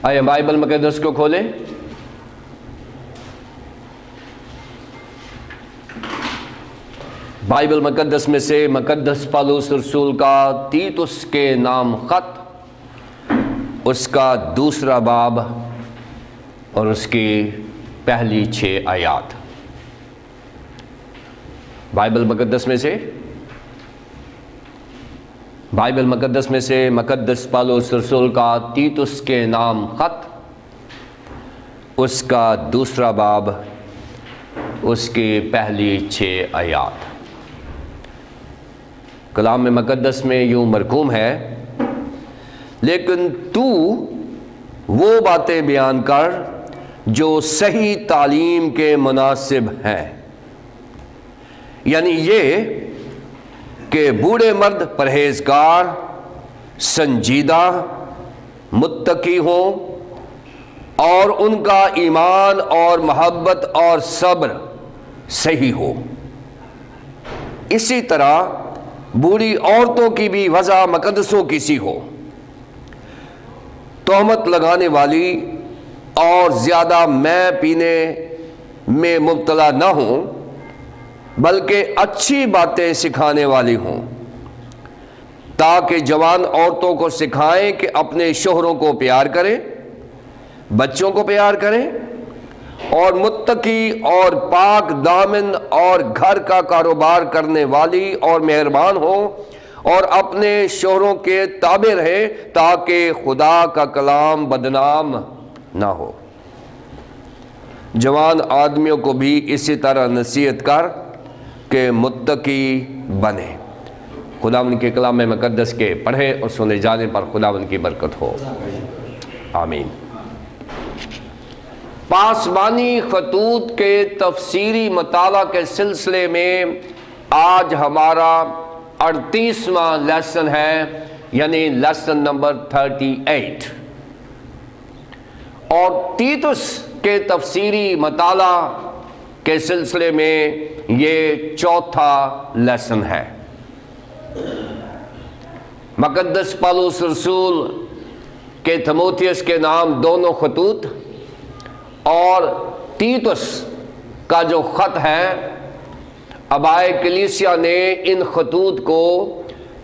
آئے بائبل مقدس کو کھولیں۔ بائبل مقدس میں سے مقدس پالوس رسول کا تیتس کے نام خط، اس کا دوسرا باب اور اس کی پہلی 6 آیات۔ بائبل مقدس میں سے مقدس پالوس رسول کا تیتس کے نام خط، اس کا دوسرا باب، اس کی پہلی 6 آیات۔ کلام مقدس میں یوں مرقوم ہے، لیکن تو وہ باتیں بیان کر جو صحیح تعلیم کے مناسب ہیں، یعنی یہ کہ بوڑھے مرد پرہیزگار، سنجیدہ، متقی ہوں اور ان کا ایمان اور محبت اور صبر صحیح ہو۔ اسی طرح بوڑھی عورتوں کی بھی وضع مقدسوں کی سی ہو، تہمت لگانے والی اور زیادہ میں پینے میں مبتلا نہ ہوں، بلکہ اچھی باتیں سکھانے والی ہوں، تاکہ جوان عورتوں کو سکھائیں کہ اپنے شوہروں کو پیار کریں، بچوں کو پیار کریں، اور متقی اور پاک دامن اور گھر کا کاروبار کرنے والی اور مہربان ہوں، اور اپنے شوہروں کے تابع رہیں، تاکہ خدا کا کلام بدنام نہ ہو۔ جوان آدمیوں کو بھی اسی طرح نصیحت کر کہ متقی بنے۔ خداوند کے کلام مقدس کے پڑھے اور سنے جانے پر خداوند کی برکت ہو، آمین۔ پاسبانی خطوط کے تفسیری مطالعہ کے سلسلے میں آج ہمارا 38واں لیسن ہے، یعنی لیسن نمبر 38، اور تیتس کے تفسیری مطالعہ کے سلسلے میں یہ 4تھا لیسن ہے۔ مقدس پالوس رسول کے تیموتھیوس کے نام دونوں خطوط اور تیتس کا جو خط ہے، آبائے کلیسیا نے ان خطوط کو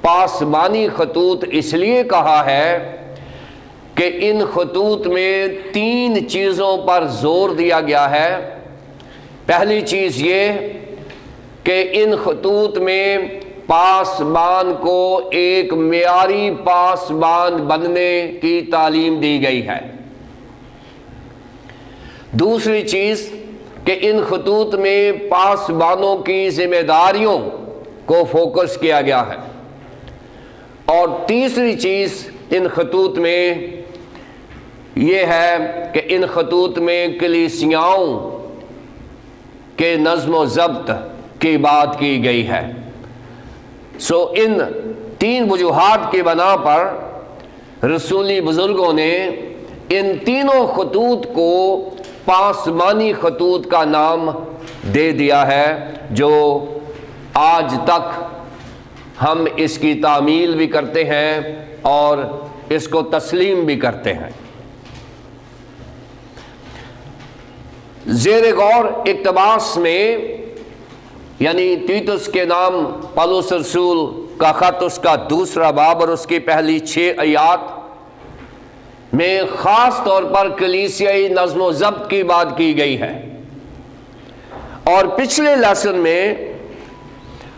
پاسبانی خطوط اس لیے کہا ہے کہ ان خطوط میں 3 چیزوں پر زور دیا گیا ہے۔ پہلی چیز یہ کہ ان خطوط میں پاسبان کو ایک معیاری پاسبان بننے کی تعلیم دی گئی ہے۔ دوسری چیز کہ ان خطوط میں پاسبانوں کی ذمہ داریوں کو فوکس کیا گیا ہے، اور تیسری چیز ان خطوط میں یہ ہے کہ ان خطوط میں کلیسیاؤں کے نظم و ضبط کی بات کی گئی ہے۔ ان 3 وجوہات کی بنا پر رسولی بزرگوں نے ان تینوں خطوط کو پاسبانی خطوط کا نام دے دیا ہے، جو آج تک ہم اس کی تعمیل بھی کرتے ہیں اور اس کو تسلیم بھی کرتے ہیں۔ زیر غور اقتباس میں، یعنی تیتس کے نام پالوس رسول کا خط، اس کا دوسرا باب اور اس کی پہلی 6 آیات میں خاص طور پر کلیسیائی نظم و ضبط کی بات کی گئی ہے، اور پچھلے لیسن میں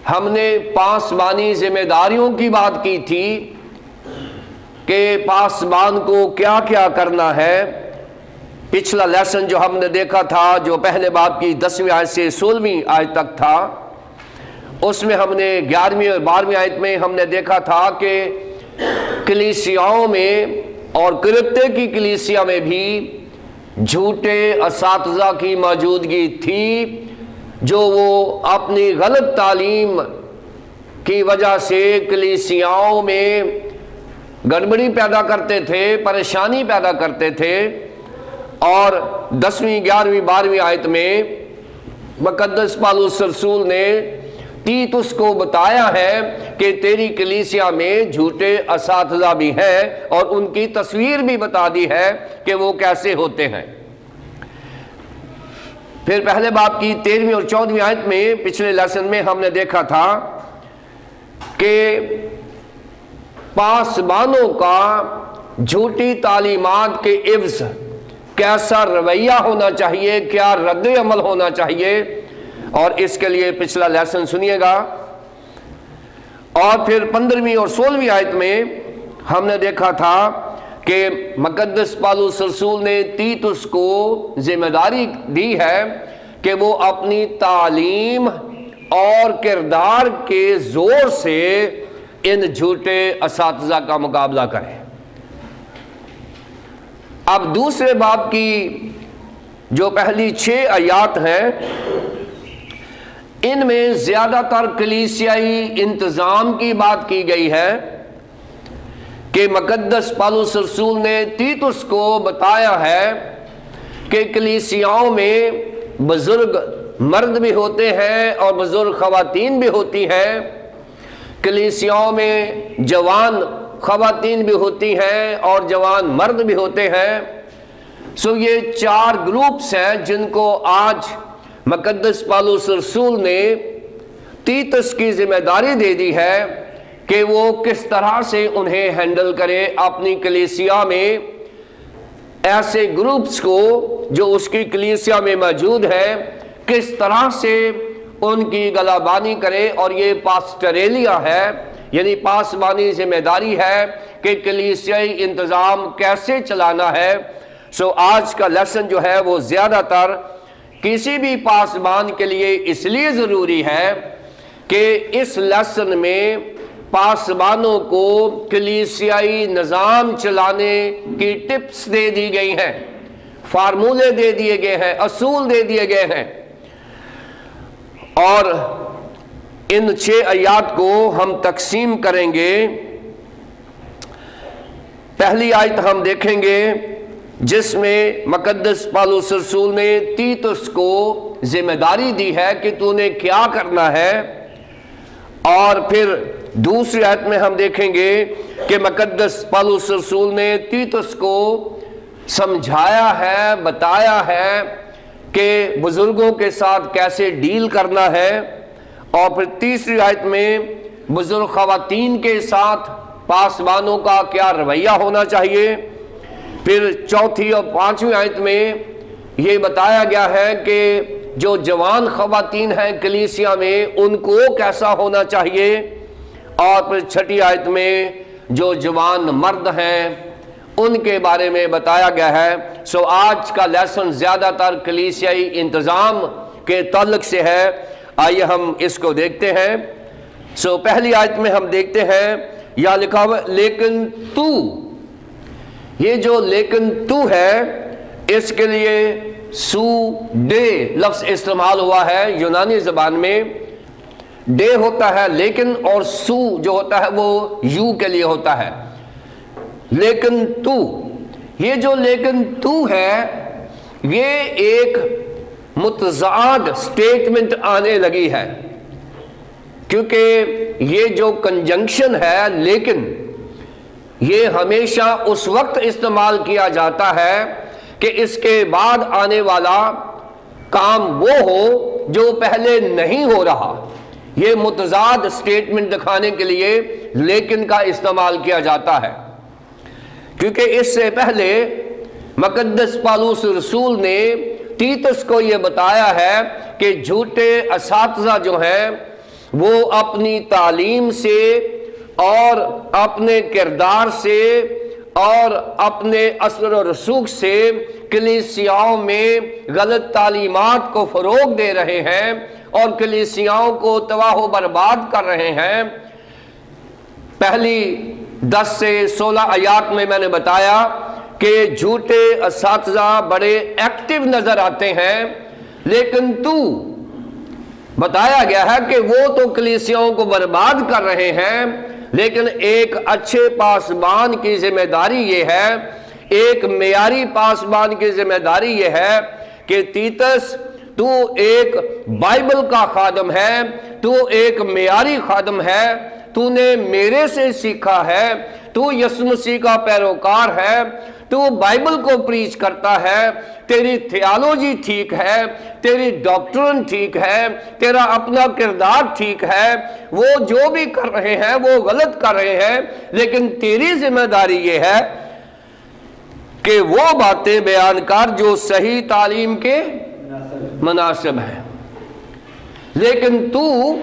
ہم نے پاسبانی ذمہ داریوں کی بات کی تھی کہ پاسبان کو کیا کیا کرنا ہے۔ پچھلا لیسن جو ہم نے دیکھا تھا، جو پہلے باب کی 10ویں آیت سے 16ویں آیت تک تھا، اس میں ہم نے 11ویں اور 12ویں آیت میں ہم نے دیکھا تھا کہ کلیسیاؤں میں اور کرپتے کی کلیسیا میں بھی جھوٹے اساتذہ کی موجودگی تھی، جو وہ اپنی غلط تعلیم کی وجہ سے کلیسیاؤں میں گڑبڑی پیدا کرتے تھے، پریشانی پیدا کرتے تھے۔ اور 10ویں 11ویں 12ویں آیت میں مقدس پالوس رسول نے تیتس کو بتایا ہے کہ تیری کلیسیا میں جھوٹے اساتذہ بھی ہیں، اور ان کی تصویر بھی بتا دی ہے کہ وہ کیسے ہوتے ہیں۔ پھر پہلے باب کی 13ویں اور 14ویں آیت میں پچھلے لیسن میں ہم نے دیکھا تھا کہ پاسبانوں کا جھوٹی تعلیمات کے عوض کیسا رویہ ہونا چاہیے، کیا رد عمل ہونا چاہیے، اور اس کے لیے پچھلا لیسن سنیے گا۔ اور پھر 15ویں اور 16ویں آیت میں ہم نے دیکھا تھا کہ مقدس پالوس رسول نے تیتس کو ذمہ داری دی ہے کہ وہ اپنی تعلیم اور کردار کے زور سے ان جھوٹے اساتذہ کا مقابلہ کرے۔ اب دوسرے باب کی جو پہلی 6 آیات ہیں، ان میں زیادہ تر کلیسیائی انتظام کی بات کی گئی ہے کہ مقدس پالوس رسول نے تیتس کو بتایا ہے کہ کلیسیاؤں میں بزرگ مرد بھی ہوتے ہیں اور بزرگ خواتین بھی ہوتی ہیں، کلیسیاؤں میں جوان خواتین بھی ہوتی ہیں اور جوان مرد بھی ہوتے ہیں۔ سو یہ 4 گروپس ہیں جن کو آج مقدس پالوس رسول نے تیتس کی ذمہ داری دے دی ہے کہ وہ کس طرح سے انہیں ہینڈل کرے اپنی کلیسیا میں، ایسے گروپس کو جو اس کی کلیسیا میں موجود ہے کس طرح سے ان کی گلابانی کرے۔ اور یہ پاسٹریلیا ہے، یعنی پاسبانی ذمہ داری ہے کہ کلیسیائی انتظام کیسے چلانا ہے۔ سو آج کا لیسن جو ہے وہ زیادہ تر کسی بھی پاسبان کے لیے اس لیے ضروری ہے کہ اس لیسن میں پاسبانوں کو کلیسیائی نظام چلانے کی ٹپس دے دی گئی ہیں، فارمولے دے دیے گئے ہیں، اصول دے دیے گئے ہیں۔ اور ان 6 آیات کو ہم تقسیم کریں گے۔ پہلی آیت ہم دیکھیں گے جس میں مقدس پالوس رسول نے تیتس کو ذمہ داری دی ہے کہ تو نے کیا کرنا ہے، اور پھر دوسری آیت میں ہم دیکھیں گے کہ مقدس پالوس رسول نے تیتس کو سمجھایا ہے، بتایا ہے کہ بزرگوں کے ساتھ کیسے ڈیل کرنا ہے، اور پھر تیسری آیت میں بزرگ خواتین کے ساتھ پاسبانوں کا کیا رویہ ہونا چاہیے۔ پھر چوتھی اور 5ویں آیت میں یہ بتایا گیا ہے کہ جو جوان خواتین ہیں کلیسیا میں ان کو کیسا ہونا چاہیے، اور پھر 6ٹھی آیت میں جو جوان مرد ہیں ان کے بارے میں بتایا گیا ہے۔ سو آج کا لیسن زیادہ تر کلیسیائی انتظام کے تعلق سے ہے۔ آئیے ہم اس کو دیکھتے ہیں۔ سو پہلی آیت میں ہم دیکھتے ہیں یا لکھا ہوا لیکن تو، یہ جو لیکن تو ہے اس کے لیے سو ڈے لفظ استعمال ہوا ہے یونانی زبان میں۔ ڈے ہوتا ہے لیکن، اور سو جو ہوتا ہے وہ یو کے لیے ہوتا ہے۔ لیکن تو، یہ جو لیکن تو ہے یہ ایک متضاد سٹیٹمنٹ آنے لگی ہے، کیونکہ یہ جو کنجنکشن ہے لیکن، یہ ہمیشہ اس وقت استعمال کیا جاتا ہے کہ اس کے بعد آنے والا کام وہ ہو جو پہلے نہیں ہو رہا۔ یہ متضاد سٹیٹمنٹ دکھانے کے لیے لیکن کا استعمال کیا جاتا ہے، کیونکہ اس سے پہلے مقدس پالوس رسول نے تیتس کو یہ بتایا ہے کہ جھوٹے اساتذہ جو ہیں وہ اپنی تعلیم سے اور اپنے کردار سے اور اپنے اثر و رسوخ سے کلیسیاؤں میں غلط تعلیمات کو فروغ دے رہے ہیں اور کلیسیاؤں کو تباہ و برباد کر رہے ہیں۔ پہلی 10 سے 16 آیات میں نے بتایا کہ جھوٹے اساتذہ بڑے ایکٹیو نظر آتے ہیں، لیکن تو بتایا گیا ہے کہ وہ تو کلیسیاؤں کو برباد کر رہے ہیں، لیکن ایک اچھے پاسبان کی ذمہ داری یہ ہے، ایک معیاری پاسبان کی ذمہ داری یہ ہے کہ تیتس تو ایک بائبل کا خادم ہے، تو ایک معیاری خادم ہے، تو نے میرے سے سیکھا ہے، تو یسوع مسیح کا پیروکار ہے، تو بائبل کو پریچ کرتا ہے، تیری تھیالوجی ٹھیک ہے، تیری ڈاکٹرن ٹھیک ہے، تیرا اپنا کردار ٹھیک ہے، وہ جو بھی کر رہے ہیں وہ غلط کر رہے ہیں، لیکن تیری ذمہ داری یہ ہے کہ وہ باتیں بیان کر جو صحیح تعلیم کے مناسب ہیں۔ لیکن تو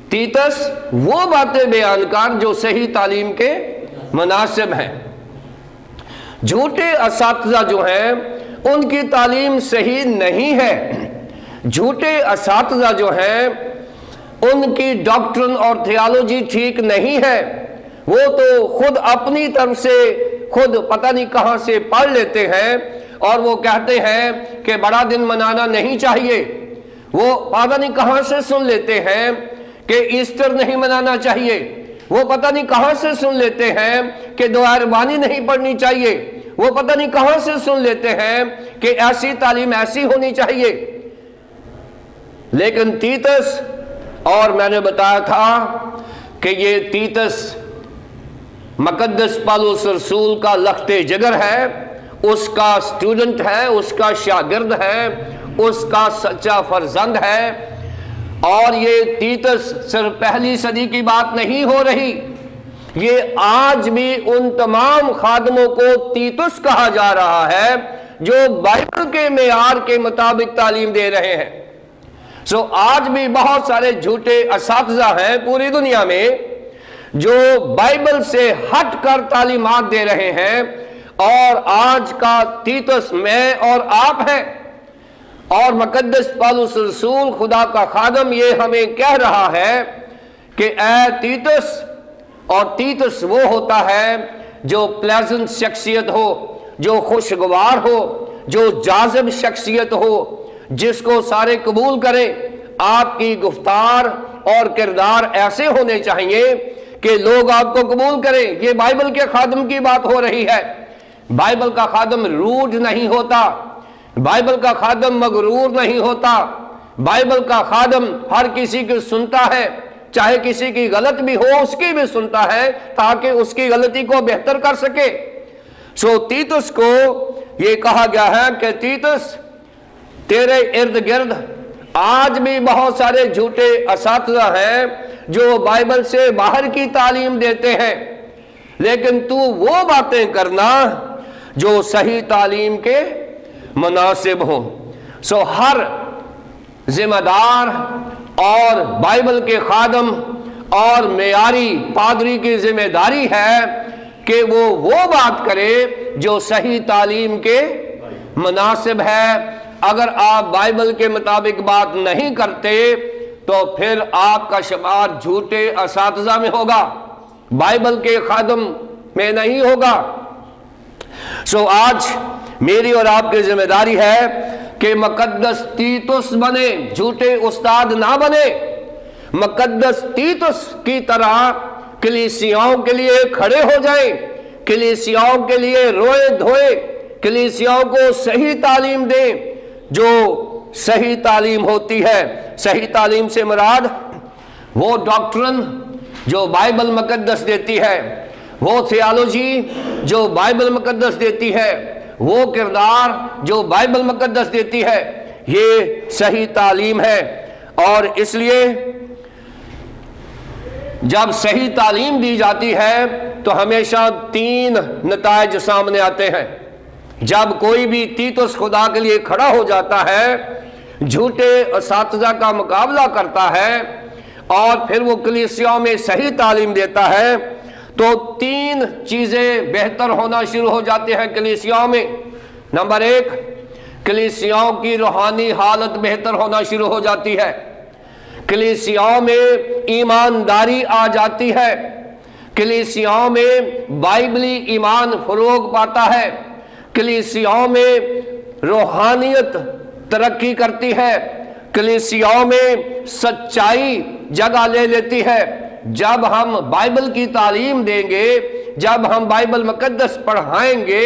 تیتس وہ باتیں بیان کر جو صحیح تعلیم کے مناسب ہیں۔ جھوٹے اساتذہ جو ہیں ان کی تعلیم صحیح نہیں ہے، جھوٹے اساتذہ جو ہیں ان کی ڈاکٹرن اور تھیالوجی ٹھیک نہیں ہے، وہ تو خود اپنی طرف سے خود پتہ نہیں کہاں سے پڑھ لیتے ہیں اور وہ کہتے ہیں کہ بڑا دن منانا نہیں چاہیے، وہ پتہ نہیں کہاں سے سن لیتے ہیں کہ ایسٹر نہیں منانا چاہیے، وہ پتہ نہیں کہاں سے سن لیتے ہیں کہ دعائے ربانی نہیں پڑھنی چاہیے، وہ پتہ نہیں کہاں سے سن لیتے ہیں کہ ایسی تعلیم ایسی ہونی چاہیے۔ لیکن تیتس، اور میں نے بتایا تھا کہ یہ تیتس مقدس پالوس رسول کا لخت جگر ہے، اس کا سٹوڈنٹ ہے، اس کا شاگرد ہے، اس کا سچا فرزند ہے۔ اور یہ تیتس صرف پہلی صدی کی بات نہیں ہو رہی، یہ آج بھی ان تمام خادموں کو تیتس کہا جا رہا ہے جو بائبل کے معیار کے مطابق تعلیم دے رہے ہیں۔ آج بھی بہت سارے جھوٹے اساتذہ ہیں پوری دنیا میں جو بائبل سے ہٹ کر تعلیمات دے رہے ہیں، اور آج کا تیتس میں اور آپ ہیں۔ اور مقدس پالوس رسول خدا کا خادم یہ ہمیں کہہ رہا ہے کہ اے تیتس، اور تیتس وہ ہوتا ہے جو پلیزنٹ شخصیت ہو، جو خوشگوار ہو، جو جاذب شخصیت ہو، جس کو سارے قبول کریں۔ آپ کی گفتار اور کردار ایسے ہونے چاہیے کہ لوگ آپ کو قبول کریں۔ یہ بائبل کے خادم کی بات ہو رہی ہے۔ بائبل کا خادم روڈ نہیں ہوتا، بائبل کا خادم مغرور نہیں ہوتا، بائبل کا خادم ہر کسی کی سنتا ہے، چاہے کسی کی غلط بھی ہو اس کی بھی سنتا ہے تاکہ اس کی غلطی کو بہتر کر سکے۔ تیتس کو یہ کہا گیا ہے کہ تیتس، تیرے ارد گرد آج بھی بہت سارے جھوٹے اساتذہ ہیں جو بائبل سے باہر کی تعلیم دیتے ہیں، لیکن تو وہ باتیں کرنا جو صحیح تعلیم کے مناسب ہوں۔ ہر ذمہ دار اور بائبل کے خادم اور معیاری پادری کی ذمہ داری ہے کہ وہ بات کرے جو صحیح تعلیم کے مناسب ہے۔ اگر آپ بائبل کے مطابق بات نہیں کرتے تو پھر آپ کا شمار جھوٹے اساتذہ میں ہوگا، بائبل کے خادم میں نہیں ہوگا۔ آج میری اور آپ کی ذمہ داری ہے کہ مقدس تیتس بنے، جھوٹے استاد نہ بنے۔ مقدس تیتس کی طرح کلیسیاؤں کے لیے کھڑے ہو جائیں، کلیسیاؤں کے لیے روئے دھوئے، کلیسیاؤں کو صحیح تعلیم دیں جو صحیح تعلیم ہوتی ہے۔ صحیح تعلیم سے مراد وہ ڈاکٹرن جو بائبل مقدس دیتی ہے، وہ تھیالوجی جو بائبل مقدس دیتی ہے، وہ کردار جو بائبل مقدس دیتی ہے، یہ صحیح تعلیم ہے۔ اور اس لیے جب صحیح تعلیم دی جاتی ہے تو ہمیشہ 3 نتائج سامنے آتے ہیں۔ جب کوئی بھی تیتس خدا کے لیے کھڑا ہو جاتا ہے، جھوٹے اساتذہ کا مقابلہ کرتا ہے اور پھر وہ کلیسیاؤں میں صحیح تعلیم دیتا ہے، تو 3 چیزیں بہتر ہونا شروع ہو جاتے ہیں کلیسیاؤں میں۔ نمبر 1، کلیسیاؤں کی روحانی حالت بہتر ہونا شروع ہو جاتی ہے، کلیسیاؤں میں ایمانداری آ جاتی ہے، کلیسیاؤں میں بائبلی ایمان فروغ پاتا ہے، کلیسیاؤں میں روحانیت ترقی کرتی ہے، کلیسیاؤں میں سچائی جگہ لے لیتی ہے۔ جب ہم بائبل کی تعلیم دیں گے، جب ہم بائبل مقدس پڑھائیں گے،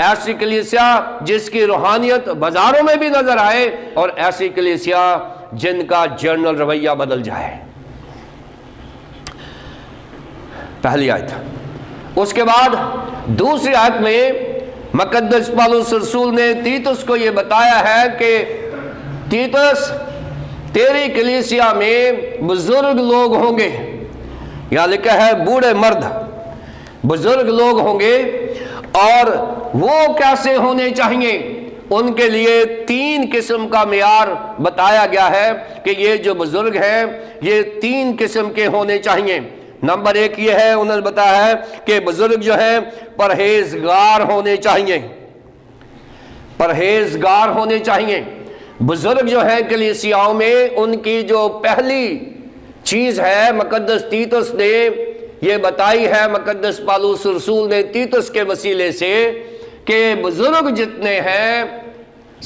ایسی کلیسیا جس کی روحانیت بازاروں میں بھی نظر آئے، اور ایسی کلیسیا جن کا جنرل رویہ بدل جائے۔ پہلی آیت۔ اس کے بعد دوسری آیت میں مقدس پالوس رسول نے تیتس کو یہ بتایا ہے کہ تیتس، تیری کلیسیا میں بزرگ لوگ ہوں گے، یہاں لکھا ہے بوڑھے مرد، بزرگ لوگ ہوں گے، اور وہ کیسے ہونے چاہیے؟ ان کے لیے 3 قسم کا معیار بتایا گیا ہے کہ یہ جو بزرگ ہیں یہ 3 قسم کے ہونے چاہیے۔ نمبر 1 یہ ہے، انہوں نے بتایا ہے کہ بزرگ جو ہیں پرہیزگار ہونے چاہیے، پرہیزگار ہونے چاہیے۔ بزرگ جو ہیں کلیسیاؤں میں، ان کی جو پہلی چیز ہے مقدس تیتس نے یہ بتائی ہے، مقدس پالوس رسول نے تیتس کے وسیلے سے، کہ بزرگ جتنے ہیں،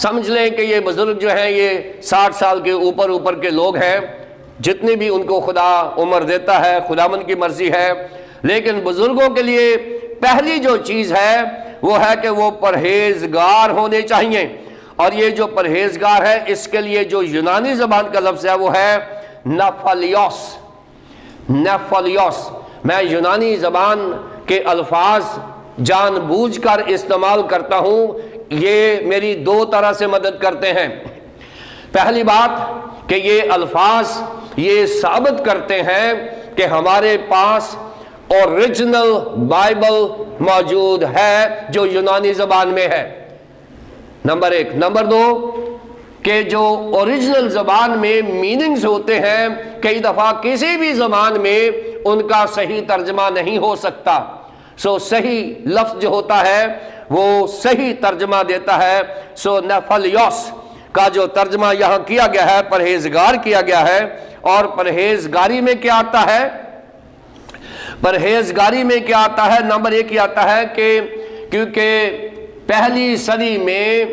سمجھ لیں کہ یہ بزرگ جو ہیں یہ 60 سال کے اوپر کے لوگ ہیں، جتنی بھی ان کو خدا عمر دیتا ہے، خداوند کی مرضی ہے، لیکن بزرگوں کے لیے پہلی جو چیز ہے وہ ہے کہ وہ پرہیزگار ہونے چاہیے۔ اور یہ جو پرہیزگار ہے، اس کے لیے جو یونانی زبان کا لفظ ہے وہ ہے نفلیوس۔ نفلیوس، میں یونانی زبان کے الفاظ جان بوجھ کر استعمال کرتا ہوں، یہ میری 2 طرح سے مدد کرتے ہیں۔ پہلی بات کہ یہ الفاظ یہ ثابت کرتے ہیں کہ ہمارے پاس اوریجنل بائبل موجود ہے جو یونانی زبان میں ہے، نمبر 1۔ نمبر 2 کہ جو اوریجنل زبان میں میننگز ہوتے ہیں، کئی دفعہ کسی بھی زبان میں ان کا صحیح ترجمہ نہیں ہو سکتا، صحیح لفظ جو ہوتا ہے وہ صحیح ترجمہ دیتا ہے۔ نفلیوس کا جو ترجمہ یہاں کیا گیا ہے پرہیزگار کیا گیا ہے، اور پرہیزگاری میں کیا آتا ہے؟ پرہیزگاری میں کیا آتا ہے؟ نمبر 1 یہ آتا ہے کہ کیونکہ پہلی صدی میں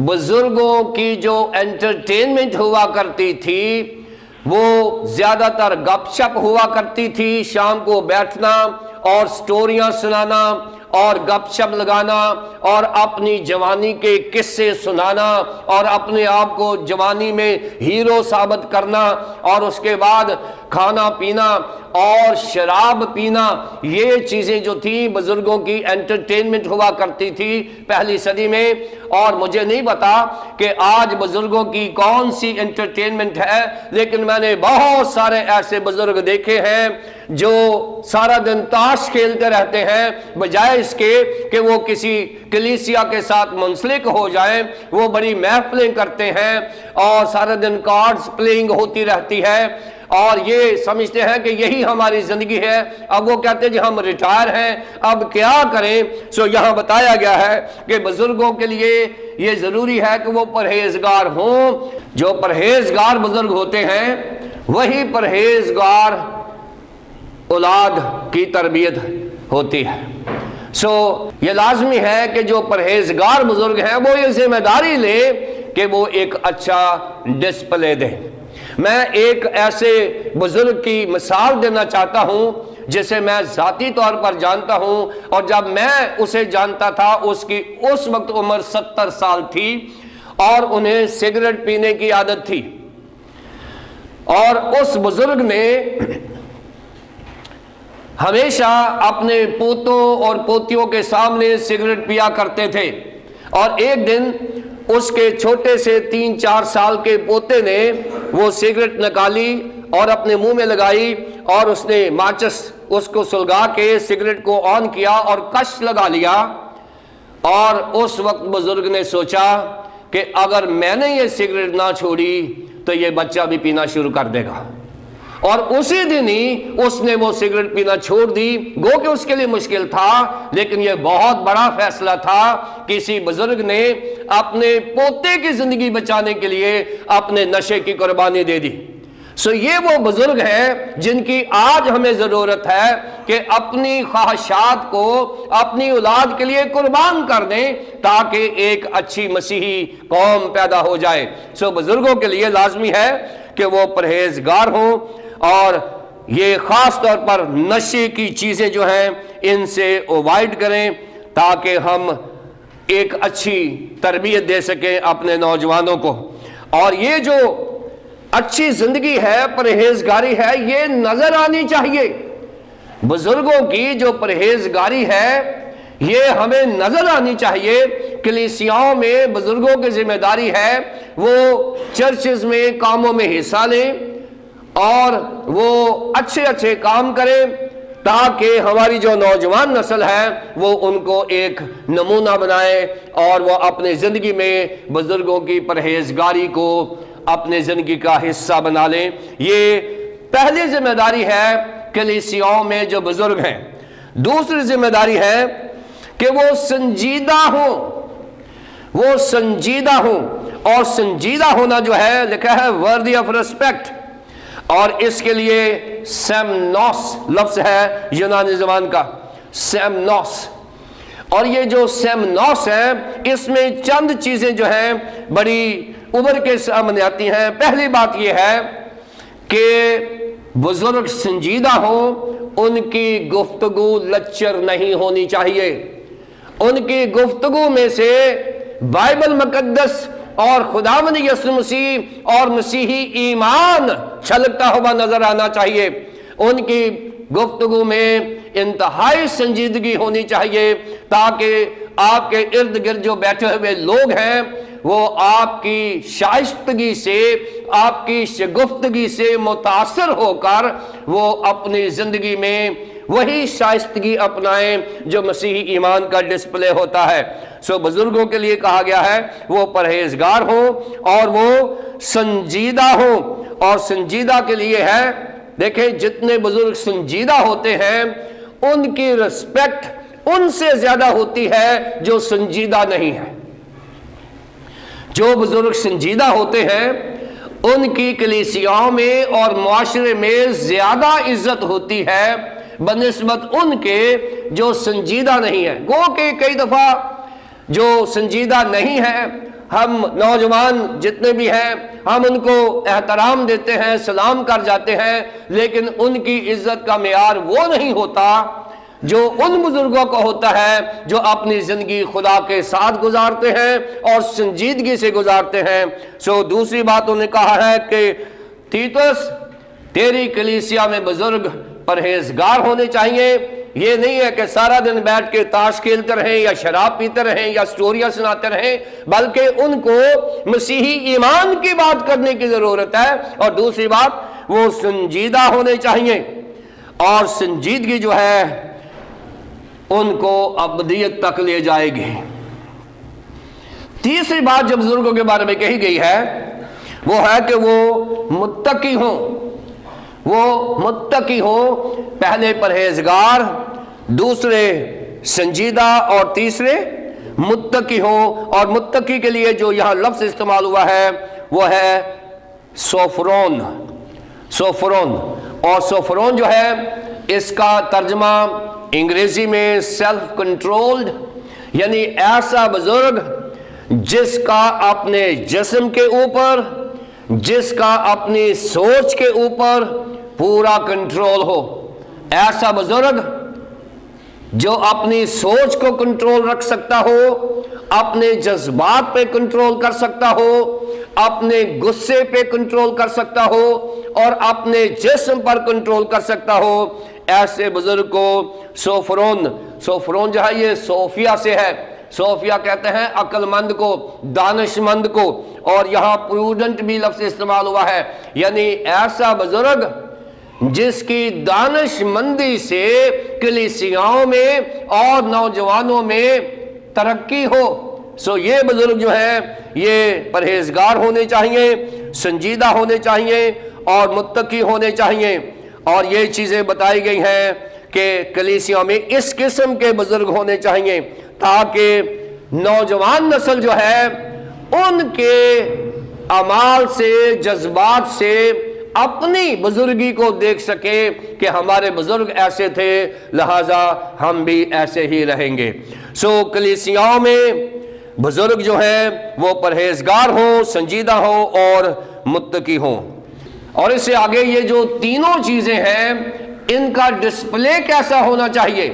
بزرگوں کی جو انٹرٹینمنٹ ہوا کرتی تھی وہ زیادہ تر گپ شپ ہوا کرتی تھی، شام کو بیٹھنا اور سٹوریاں سنانا اور گپ شپ لگانا اور اپنی جوانی کے قصے سنانا اور اپنے آپ کو جوانی میں ہیرو ثابت کرنا، اور اس کے بعد کھانا پینا اور شراب پینا، یہ چیزیں جو تھیں بزرگوں کی انٹرٹینمنٹ ہوا کرتی تھی پہلی صدی میں۔ اور مجھے نہیں پتا کہ آج بزرگوں کی کون سی انٹرٹینمنٹ ہے، لیکن میں نے بہت سارے ایسے بزرگ دیکھے ہیں جو سارا دن تاش کھیلتے رہتے ہیں، بجائے اس کے کہ وہ کسی کلیسیا کے ساتھ منسلک ہو جائیں۔ وہ بڑی محفلیں کرتے ہیں اور سارا دن کارڈز پلینگ ہوتی رہتی ہے، اور یہ سمجھتے ہیں کہ یہی ہماری زندگی ہے۔ اب وہ کہتے ہیں جی ہم ریٹائر ہیں، اب کیا کریں؟ یہاں بتایا گیا ہے کہ بزرگوں کے لیے یہ ضروری ہے کہ وہ پرہیزگار ہوں۔ جو پرہیزگار بزرگ ہوتے ہیں وہی پرہیزگار اولاد کی تربیت ہوتی ہے۔ یہ لازمی ہے کہ جو پرہیزگار بزرگ ہیں وہ یہ ذمہ داری لے کہ وہ ایک اچھا ڈسپلے دیں۔ میں ایک ایسے بزرگ کی مثال دینا چاہتا ہوں جسے میں ذاتی طور پر جانتا ہوں، اور جب میں اسے جانتا تھا اس کی اس وقت عمر 70 سال تھی اور انہیں سگریٹ پینے کی عادت تھی، اور اس بزرگ نے ہمیشہ اپنے پوتوں اور پوتیوں کے سامنے سگریٹ پیا کرتے تھے۔ اور ایک دن اس کے چھوٹے سے 3-4 سال کے پوتے نے وہ سگریٹ نکالی اور اپنے منہ میں لگائی، اور اس نے ماچس اس کو سلگا کے سگریٹ کو آن کیا اور کش لگا لیا۔ اور اس وقت بزرگ نے سوچا کہ اگر میں نے یہ سگریٹ نہ چھوڑی تو یہ بچہ بھی پینا شروع کر دے گا، اور اسی دن ہی اس نے وہ سگریٹ پینا چھوڑ دی۔ گو کہ اس کے لیے مشکل تھا، لیکن یہ بہت بڑا فیصلہ تھا۔ کسی بزرگ نے اپنے پوتے کی زندگی بچانے کے لیے اپنے نشے کی قربانی دے دی۔ یہ وہ بزرگ ہیں جن کی آج ہمیں ضرورت ہے کہ اپنی خواہشات کو اپنی اولاد کے لیے قربان کر دیں تاکہ ایک اچھی مسیحی قوم پیدا ہو جائے۔ بزرگوں کے لیے لازمی ہے کہ وہ پرہیزگار ہوں، اور یہ خاص طور پر نشے کی چیزیں جو ہیں ان سے اوائڈ کریں تاکہ ہم ایک اچھی تربیت دے سکیں اپنے نوجوانوں کو۔ اور یہ جو اچھی زندگی ہے، پرہیزگاری ہے، یہ نظر آنی چاہیے۔ بزرگوں کی جو پرہیزگاری ہے یہ ہمیں نظر آنی چاہیے۔ کلیسیاؤں میں بزرگوں کی ذمہ داری ہے وہ چرچز میں کاموں میں حصہ لیں اور وہ اچھے اچھے کام کریں، تاکہ ہماری جو نوجوان نسل ہے وہ ان کو ایک نمونہ بنائے اور وہ اپنے زندگی میں بزرگوں کی پرہیزگاری کو اپنے زندگی کا حصہ بنا لیں۔ یہ پہلی ذمہ داری ہے کلیسیاؤں میں جو بزرگ ہیں۔ دوسری ذمہ داری ہے کہ وہ سنجیدہ ہوں، وہ سنجیدہ ہوں، اور سنجیدہ ہونا جو ہے لکھا ہے worthy of respect، اور اس کے لیے سیمنوس لفظ ہے یونانی زبان کا، سیمنوس۔ اور یہ جو سیمنوس ہے اس میں چند چیزیں جو ہیں بڑی ابھر کے سامنے آتی ہیں۔ پہلی بات یہ ہے کہ بزرگ سنجیدہ ہوں، ان کی گفتگو لچر نہیں ہونی چاہیے۔ ان کی گفتگو میں سے بائبل مقدس اور خداوند یسوع مسیح اور مسیحی ایمان چھلکتا ہوا نظر آنا چاہیے۔ ان کی گفتگو میں انتہائی سنجیدگی ہونی چاہیے، تاکہ آپ کے ارد گرد جو بیٹھے ہوئے لوگ ہیں وہ آپ کی شائستگی سے، آپ کی شگفتگی سے متاثر ہو کر وہ اپنی زندگی میں وہی شائستگی اپنائیں جو مسیحی ایمان کا ڈسپلے ہوتا ہے۔ سو بزرگوں کے لیے کہا گیا ہے وہ پرہیزگار ہوں اور وہ سنجیدہ ہوں، اور سنجیدہ کے لیے ہے، دیکھیں جتنے بزرگ سنجیدہ ہوتے ہیں ان کی رسپیکٹ ان سے زیادہ ہوتی ہے جو سنجیدہ نہیں ہے۔ جو بزرگ سنجیدہ ہوتے ہیں ان کی کلیسیاؤں میں اور معاشرے میں زیادہ عزت ہوتی ہے بنسبت ان کے جو سنجیدہ نہیں ہے۔ گو کہ کئی دفعہ جو سنجیدہ نہیں ہے، ہم نوجوان جتنے بھی ہیں ہم ان کو احترام دیتے ہیں، سلام کر جاتے ہیں، لیکن ان کی عزت کا معیار وہ نہیں ہوتا جو ان بزرگوں کو ہوتا ہے جو اپنی زندگی خدا کے ساتھ گزارتے ہیں اور سنجیدگی سے گزارتے ہیں۔ سو دوسری بات انہوں نے کہا ہے کہ تیتس تیری کلیسیا میں بزرگ پرہیزگار ہونے چاہیے۔ یہ نہیں ہے کہ سارا دن بیٹھ کے تاش کھیلتے رہیں یا شراب پیتے رہیں یا سٹوریاں سناتے رہیں، بلکہ ان کو مسیحی ایمان کی بات کرنے کی ضرورت ہے۔ اور دوسری بات وہ سنجیدہ ہونے چاہیے، اور سنجیدگی جو ہے ان کو ابدیت تک لے جائے گی۔ تیسری بات جو بزرگوں کے بارے میں کہی گئی ہے وہ ہے کہ وہ متقی ہوں، وہ متقی ہوں، پہلے پرہیزگار، دوسرے سنجیدہ اور تیسرے متقی ہوں۔ اور متقی کے لیے جو یہاں لفظ استعمال ہوا ہے وہ ہے سوفرون، سوفرون۔ اور سوفرون جو ہے اس کا ترجمہ انگریزی میں سیلف کنٹرولڈ، یعنی ایسا بزرگ جس کا اپنے جسم کے اوپر، جس کا اپنی سوچ کے اوپر پورا کنٹرول ہو۔ ایسا بزرگ جو اپنی سوچ کو کنٹرول رکھ سکتا ہو، اپنے جذبات پہ کنٹرول کر سکتا ہو، اپنے غصے پہ کنٹرول کر سکتا ہو اور اپنے جسم پر کنٹرول کر سکتا ہو، ایسے بزرگ کو سوفرون، سوفرون جو ہے یہ صوفیہ سے ہے۔ صوفیہ کہتے ہیں عقل مند کو، دانش مند کو، اور یہاں پروڈنٹ بھی لفظ استعمال ہوا ہے، یعنی ایسا بزرگ جس کی دانش مندی سے کلیسیاؤں میں اور نوجوانوں میں ترقی ہو۔ سو یہ بزرگ جو ہے یہ پرہیزگار ہونے چاہیے، سنجیدہ ہونے چاہیے اور متقی ہونے چاہیے۔ اور یہ چیزیں بتائی گئی ہیں کہ کلیسیاؤں میں اس قسم کے بزرگ ہونے چاہیے تاکہ نوجوان نسل جو ہے ان کے اعمال سے، جذبات سے اپنی بزرگی کو دیکھ سکے کہ ہمارے بزرگ ایسے تھے، لہذا ہم بھی ایسے ہی رہیں گے۔ سو کلیسیاؤں میں بزرگ جو ہیں وہ پرہیزگار ہوں، سنجیدہ ہوں اور متقی ہوں۔ اور اس سے آگے یہ جو تینوں چیزیں ہیں ان کا ڈسپلے کیسا ہونا چاہیے؟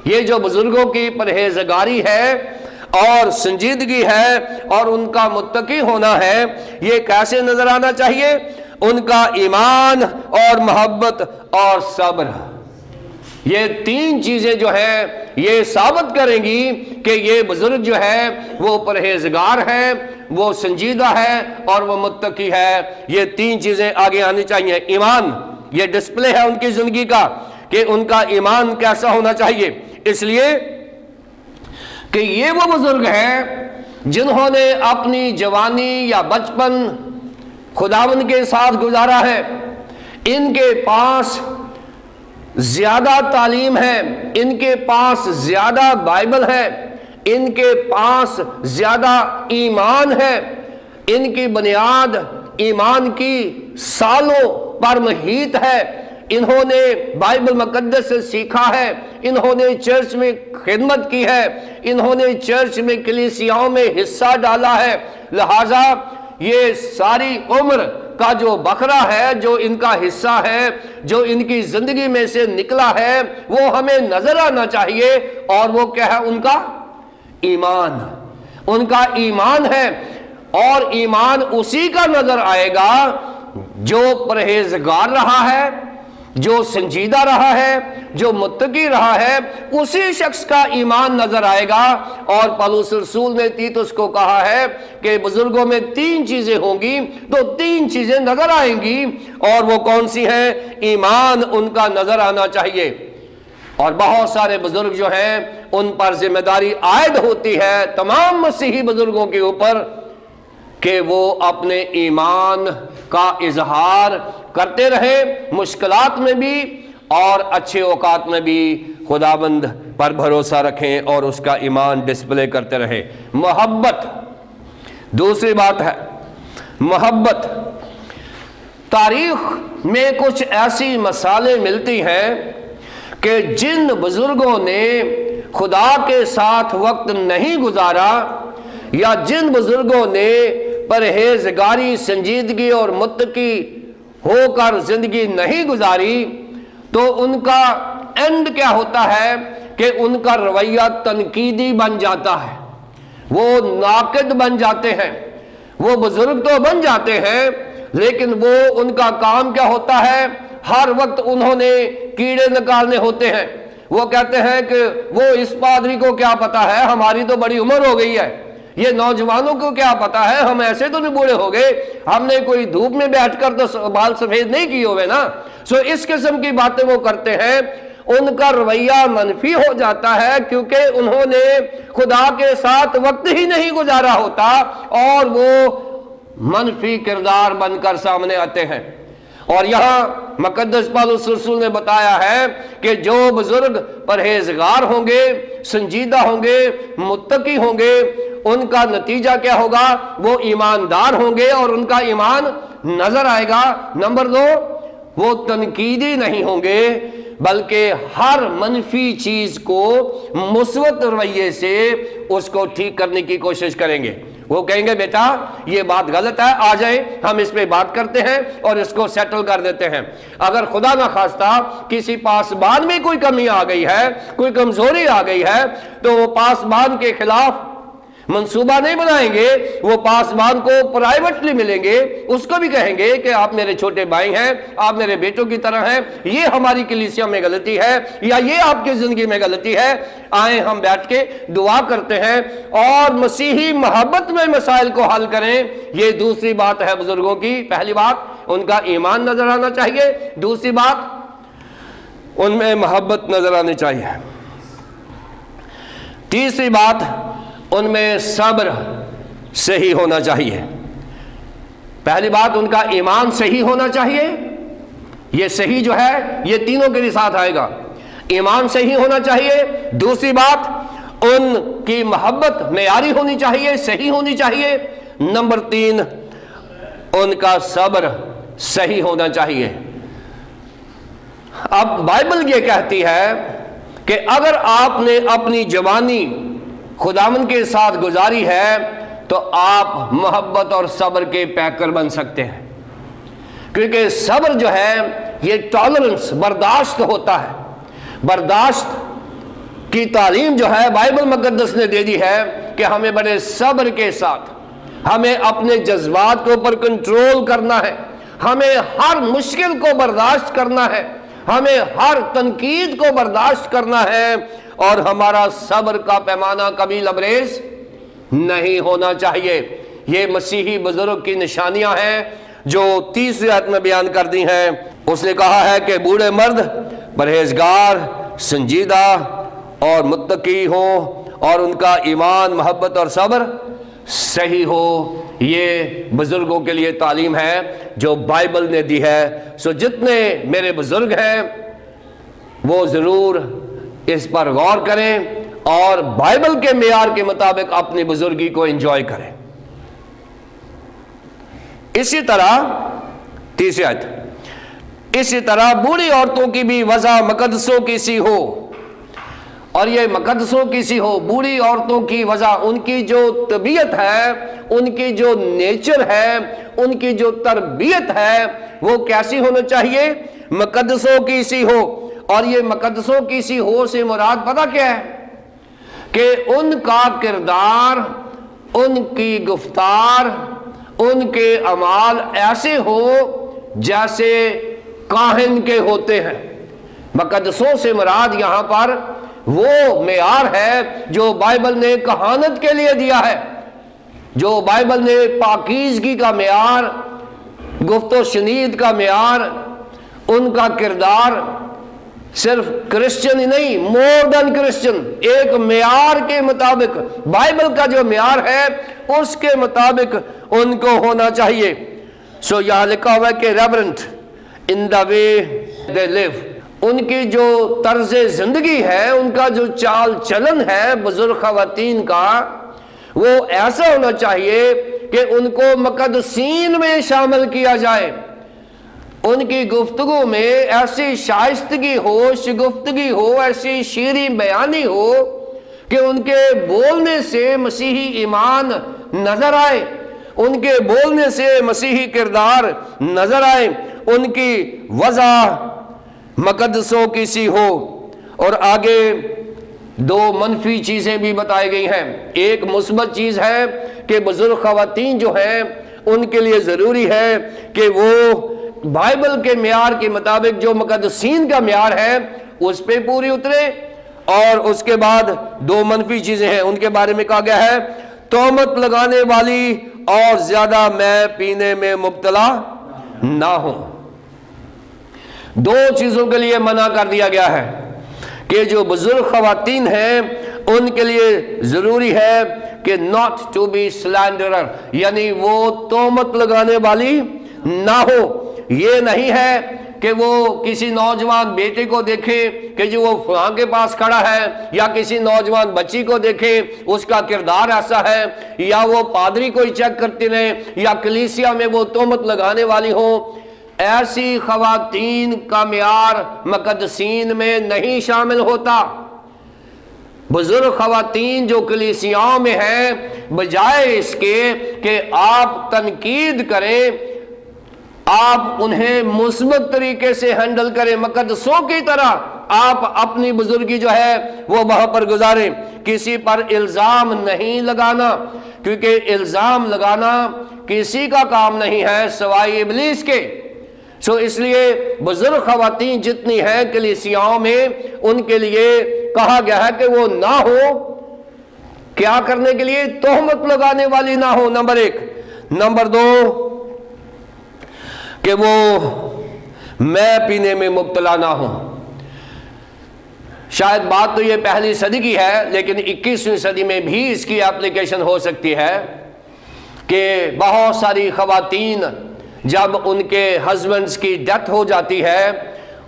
یہ جو بزرگوں کی پرہیزگاری ہے اور سنجیدگی ہے اور ان کا متقی ہونا ہے، یہ کیسے نظر آنا چاہیے؟ ان کا ایمان اور محبت اور صبر، یہ تین چیزیں جو ہیں یہ ثابت کریں گی کہ یہ بزرگ جو ہے وہ پرہیزگار ہے، وہ سنجیدہ ہے اور وہ متقی ہے۔ یہ تین چیزیں آگے آنی چاہیے۔ ایمان، یہ ڈسپلے ہے ان کی زندگی کا کہ ان کا ایمان کیسا ہونا چاہیے، اس لیے کہ یہ وہ بزرگ ہیں جنہوں نے اپنی جوانی یا بچپن خداوند کے ساتھ گزارا ہے۔ ان کے پاس زیادہ تعلیم ہے، ان کے پاس زیادہ بائبل ہے، ان کے پاس زیادہ ایمان ہے، ان کی بنیاد ایمان کی سالوں پر محیط ہے۔ انہوں نے بائبل مقدس سے سیکھا ہے، انہوں نے چرچ میں خدمت کی ہے، انہوں نے چرچ میں کلیسیاؤں میں حصہ ڈالا ہے، لہٰذا یہ ساری عمر کا جو بکرا ہے، جو ان کا حصہ ہے، جو ان کی زندگی میں سے نکلا ہے، وہ ہمیں نظر آنا چاہیے۔ اور وہ کیا ہے؟ ان کا ایمان، ان کا ایمان ہے، اور ایمان اسی کا نظر آئے گا جو پرہیزگار رہا ہے، جو سنجیدہ رہا ہے، جو متقی رہا ہے، اسی شخص کا ایمان نظر آئے گا۔ اور پولس رسول نے تیتس کو کہا ہے کہ بزرگوں میں تین چیزیں ہوں گی تو تین چیزیں نظر آئیں گی، اور وہ کون سی ہیں؟ ایمان ان کا نظر آنا چاہیے۔ اور بہت سارے بزرگ جو ہیں ان پر ذمہ داری عائد ہوتی ہے تمام مسیحی بزرگوں کے اوپر کہ وہ اپنے ایمان کا اظہار کرتے رہے، مشکلات میں بھی اور اچھے اوقات میں بھی خداوند پر بھروسہ رکھیں اور اس کا ایمان ڈسپلے کرتے رہے۔ محبت دوسری بات ہے، محبت۔ تاریخ میں کچھ ایسی مثالیں ملتی ہیں کہ جن بزرگوں نے خدا کے ساتھ وقت نہیں گزارا، یا جن بزرگوں نے پرہیزگاری، سنجیدگی اور متقی ہو کر زندگی نہیں گزاری، تو ان کا اینڈ کیا ہوتا ہے کہ ان کا رویہ تنقیدی بن جاتا ہے، وہ ناقد بن جاتے ہیں۔ وہ بزرگ تو بن جاتے ہیں لیکن وہ ان کا کام کیا ہوتا ہے؟ ہر وقت انہوں نے کیڑے نکالنے ہوتے ہیں۔ وہ کہتے ہیں کہ وہ اس پادری کو کیا پتا ہے، ہماری تو بڑی عمر ہو گئی ہے، یہ نوجوانوں کو کیا پتا ہے، ہم ایسے تو نہیں بوڑھے ہو گئے، ہم نے کوئی دھوپ میں بیٹھ کر تو بال سفید نہیں کیے ہوئے نا۔ اس قسم کی باتیں وہ کرتے ہیں۔ ان کا رویہ منفی ہو جاتا ہے کیونکہ انہوں نے خدا کے ساتھ وقت ہی نہیں گزارا ہوتا، اور وہ منفی کردار بن کر سامنے آتے ہیں۔ اور یہاں مقدس پولس رسول نے بتایا ہے کہ جو بزرگ پرہیزگار ہوں گے، سنجیدہ ہوں گے، متقی ہوں گے، ان کا نتیجہ کیا ہوگا؟ وہ ایماندار ہوں گے اور ان کا ایمان نظر آئے گا۔ نمبر 2، وہ تنقیدی نہیں ہوں گے بلکہ ہر منفی چیز کو مثبت رویے سے اس کو ٹھیک کرنے کی کوشش کریں گے۔ وہ کہیں گے بیٹا یہ بات غلط ہے، آ جائیں ہم اس پہ بات کرتے ہیں اور اس کو سیٹل کر دیتے ہیں۔ اگر خدا نہ خواستہ کسی پاسبان میں کوئی کمی آ گئی ہے، کوئی کمزوری آ گئی ہے، تو وہ پاسبان کے خلاف منصوبہ نہیں بنائیں گے، وہ پاسبان کو پرائیویٹلی ملیں گے، اس کو بھی کہیں گے کہ آپ میرے چھوٹے بھائی ہیں، آپ میرے بیٹوں کی طرح ہیں، یہ ہماری کلیسیا میں غلطی ہے یا یہ آپ کی زندگی میں غلطی ہے، آئیں ہم بیٹھ کے دعا کرتے ہیں اور مسیحی محبت میں مسائل کو حل کریں۔ یہ دوسری بات ہے بزرگوں کی۔ پہلی بات ان کا ایمان نظر آنا چاہیے، دوسری بات ان میں محبت نظر آنی چاہیے، تیسری بات ان میں صبر صحیح ہونا چاہیے۔ پہلی بات ان کا ایمان صحیح ہونا چاہیے، یہ صحیح جو ہے یہ تینوں کے ساتھ آئے گا، ایمان صحیح ہونا چاہیے۔ دوسری بات ان کی محبت معیاری ہونی چاہیے، صحیح ہونی چاہیے۔ نمبر 3، ان کا صبر صحیح ہونا چاہیے۔ اب بائبل یہ کہتی ہے کہ اگر آپ نے اپنی جوانی خداوند کے ساتھ گزاری ہے تو آپ محبت اور صبر کے پیکر بن سکتے ہیں، کیونکہ صبر جو ہے یہ ٹالرنس، برداشت ہوتا ہے۔ برداشت کی تعلیم جو ہے بائبل مقدس نے دے دی ہے کہ ہمیں بڑے صبر کے ساتھ ہمیں اپنے جذبات کے اوپر کنٹرول کرنا ہے، ہمیں ہر مشکل کو برداشت کرنا ہے، ہمیں ہر تنقید کو برداشت کرنا ہے، اور ہمارا صبر کا پیمانہ کبھی لبریز نہیں ہونا چاہیے۔ یہ مسیحی بزرگ کی نشانیاں ہیں جو 30 آیت میں بیان کر دی ہیں۔ اس نے کہا ہے کہ بوڑھے مرد پرہیزگار، سنجیدہ اور متقی ہوں، اور ان کا ایمان، محبت اور صبر صحیح ہو۔ یہ بزرگوں کے لیے تعلیم ہے جو بائبل نے دی ہے۔ سو جتنے میرے بزرگ ہیں وہ ضرور اس پر غور کریں اور بائبل کے معیار کے مطابق اپنی بزرگی کو انجوائے کریں۔ اسی طرح 30 آیت، اسی طرح بوڑھی عورتوں کی بھی وضع مقدسوں کی سی ہو، اور یہ مقدسوں کی سی ہو، بوڑھی عورتوں کی وضع، ان کی جو طبیعت ہے، ان کی جو نیچر ہے، ان کی جو تربیت ہے، وہ کیسی ہونا چاہیے؟ مقدسوں کی سی ہو۔ اور یہ مقدسوں کی سی ہو سے مراد پتہ کیا ہے؟ کہ ان کا کردار، ان کی گفتار، ان کے اعمال ایسے ہو جیسے کاہن کے ہوتے ہیں۔ مقدسوں سے مراد یہاں پر وہ معیار ہے جو بائبل نے کہانت کے لیے دیا ہے، جو بائبل نے پاکیزگی کا معیار، گفت و شنید کا معیار، ان کا کردار صرف کرسچن ہی نہیں، مور دین کرسچن، ایک معیار کے مطابق، بائبل کا جو معیار ہے اس کے مطابق ان کو ہونا چاہیے۔ سو یہاں لکھا ہوا ہے کہ ریورنٹ ان دا وے دے لیو، ان کی جو طرز زندگی ہے، ان کا جو چال چلن ہے بزرگ خواتین کا، وہ ایسا ہونا چاہیے کہ ان کو مقدسین میں شامل کیا جائے۔ ان کی گفتگو میں ایسی شائستگی ہو، شگفتگی ہو، ایسی شیریں بیانی ہو کہ ان کے بولنے سے مسیحی ایمان نظر آئے، ان کے بولنے سے مسیحی کردار نظر آئے، ان کی وضع مقدسوں کی سی ہو۔ اور آگے دو منفی چیزیں بھی بتائی گئی ہیں۔ ایک مثبت چیز ہے کہ بزرگ خواتین جو ہیں ان کے لیے ضروری ہے کہ وہ بائبل کے معیار کے مطابق جو مقدسین کا معیار ہے اس پہ پوری اترے۔ اور اس کے بعد دو منفی چیزیں ہیں، ان کے بارے میں کہا گیا ہے تہمت لگانے والی اور زیادہ میں پینے میں مبتلا نہ ہوں۔ دو چیزوں کے لیے منع کر دیا گیا ہے کہ جو بزرگ خواتین ہیں ان کے لیے ضروری ہے کہ not to be slanderer، یعنی وہ تہمت لگانے والی نہ ہو۔ یہ نہیں ہے کہ وہ کسی نوجوان بیٹے کو دیکھے کہ جو وہ فلاں کے پاس کھڑا ہے، یا کسی نوجوان بچی کو دیکھے اس کا کردار ایسا ہے، یا وہ پادری کو ہی چیک کرتے رہے، یا کلیسیا میں وہ تہمت لگانے والی ہوں۔ ایسی خواتین کا معیار مقدسین میں نہیں شامل ہوتا۔ بزرگ خواتین جو کلیسیاؤں میں ہیں، بجائے اس کے کہ آپ تنقید کریں، آپ انہیں مثبت طریقے سے ہینڈل کریں، مقدسوں کی طرح آپ اپنی بزرگی جو ہے وہ وہاں پر گزاریں۔ کسی پر الزام نہیں لگانا، کیونکہ الزام لگانا کسی کا کام نہیں ہے سوائے ابلیس کے۔ سو اس لیے بزرگ خواتین جتنی ہیں کلیسیاؤں میں، ان کے لیے کہا گیا ہے کہ وہ نہ ہو، کیا کرنے کے لیے؟ تہمت لگانے والی نہ ہو، نمبر ایک۔ نمبر دو کہ وہ میں پینے میں مبتلا نہ ہوں۔ شاید بات تو یہ پہلی صدی کی ہے، لیکن 21ویں صدی میں بھی اس کی اپلیکیشن ہو سکتی ہے کہ بہت ساری خواتین جب ان کے ہسبینڈز کی ڈیتھ ہو جاتی ہے،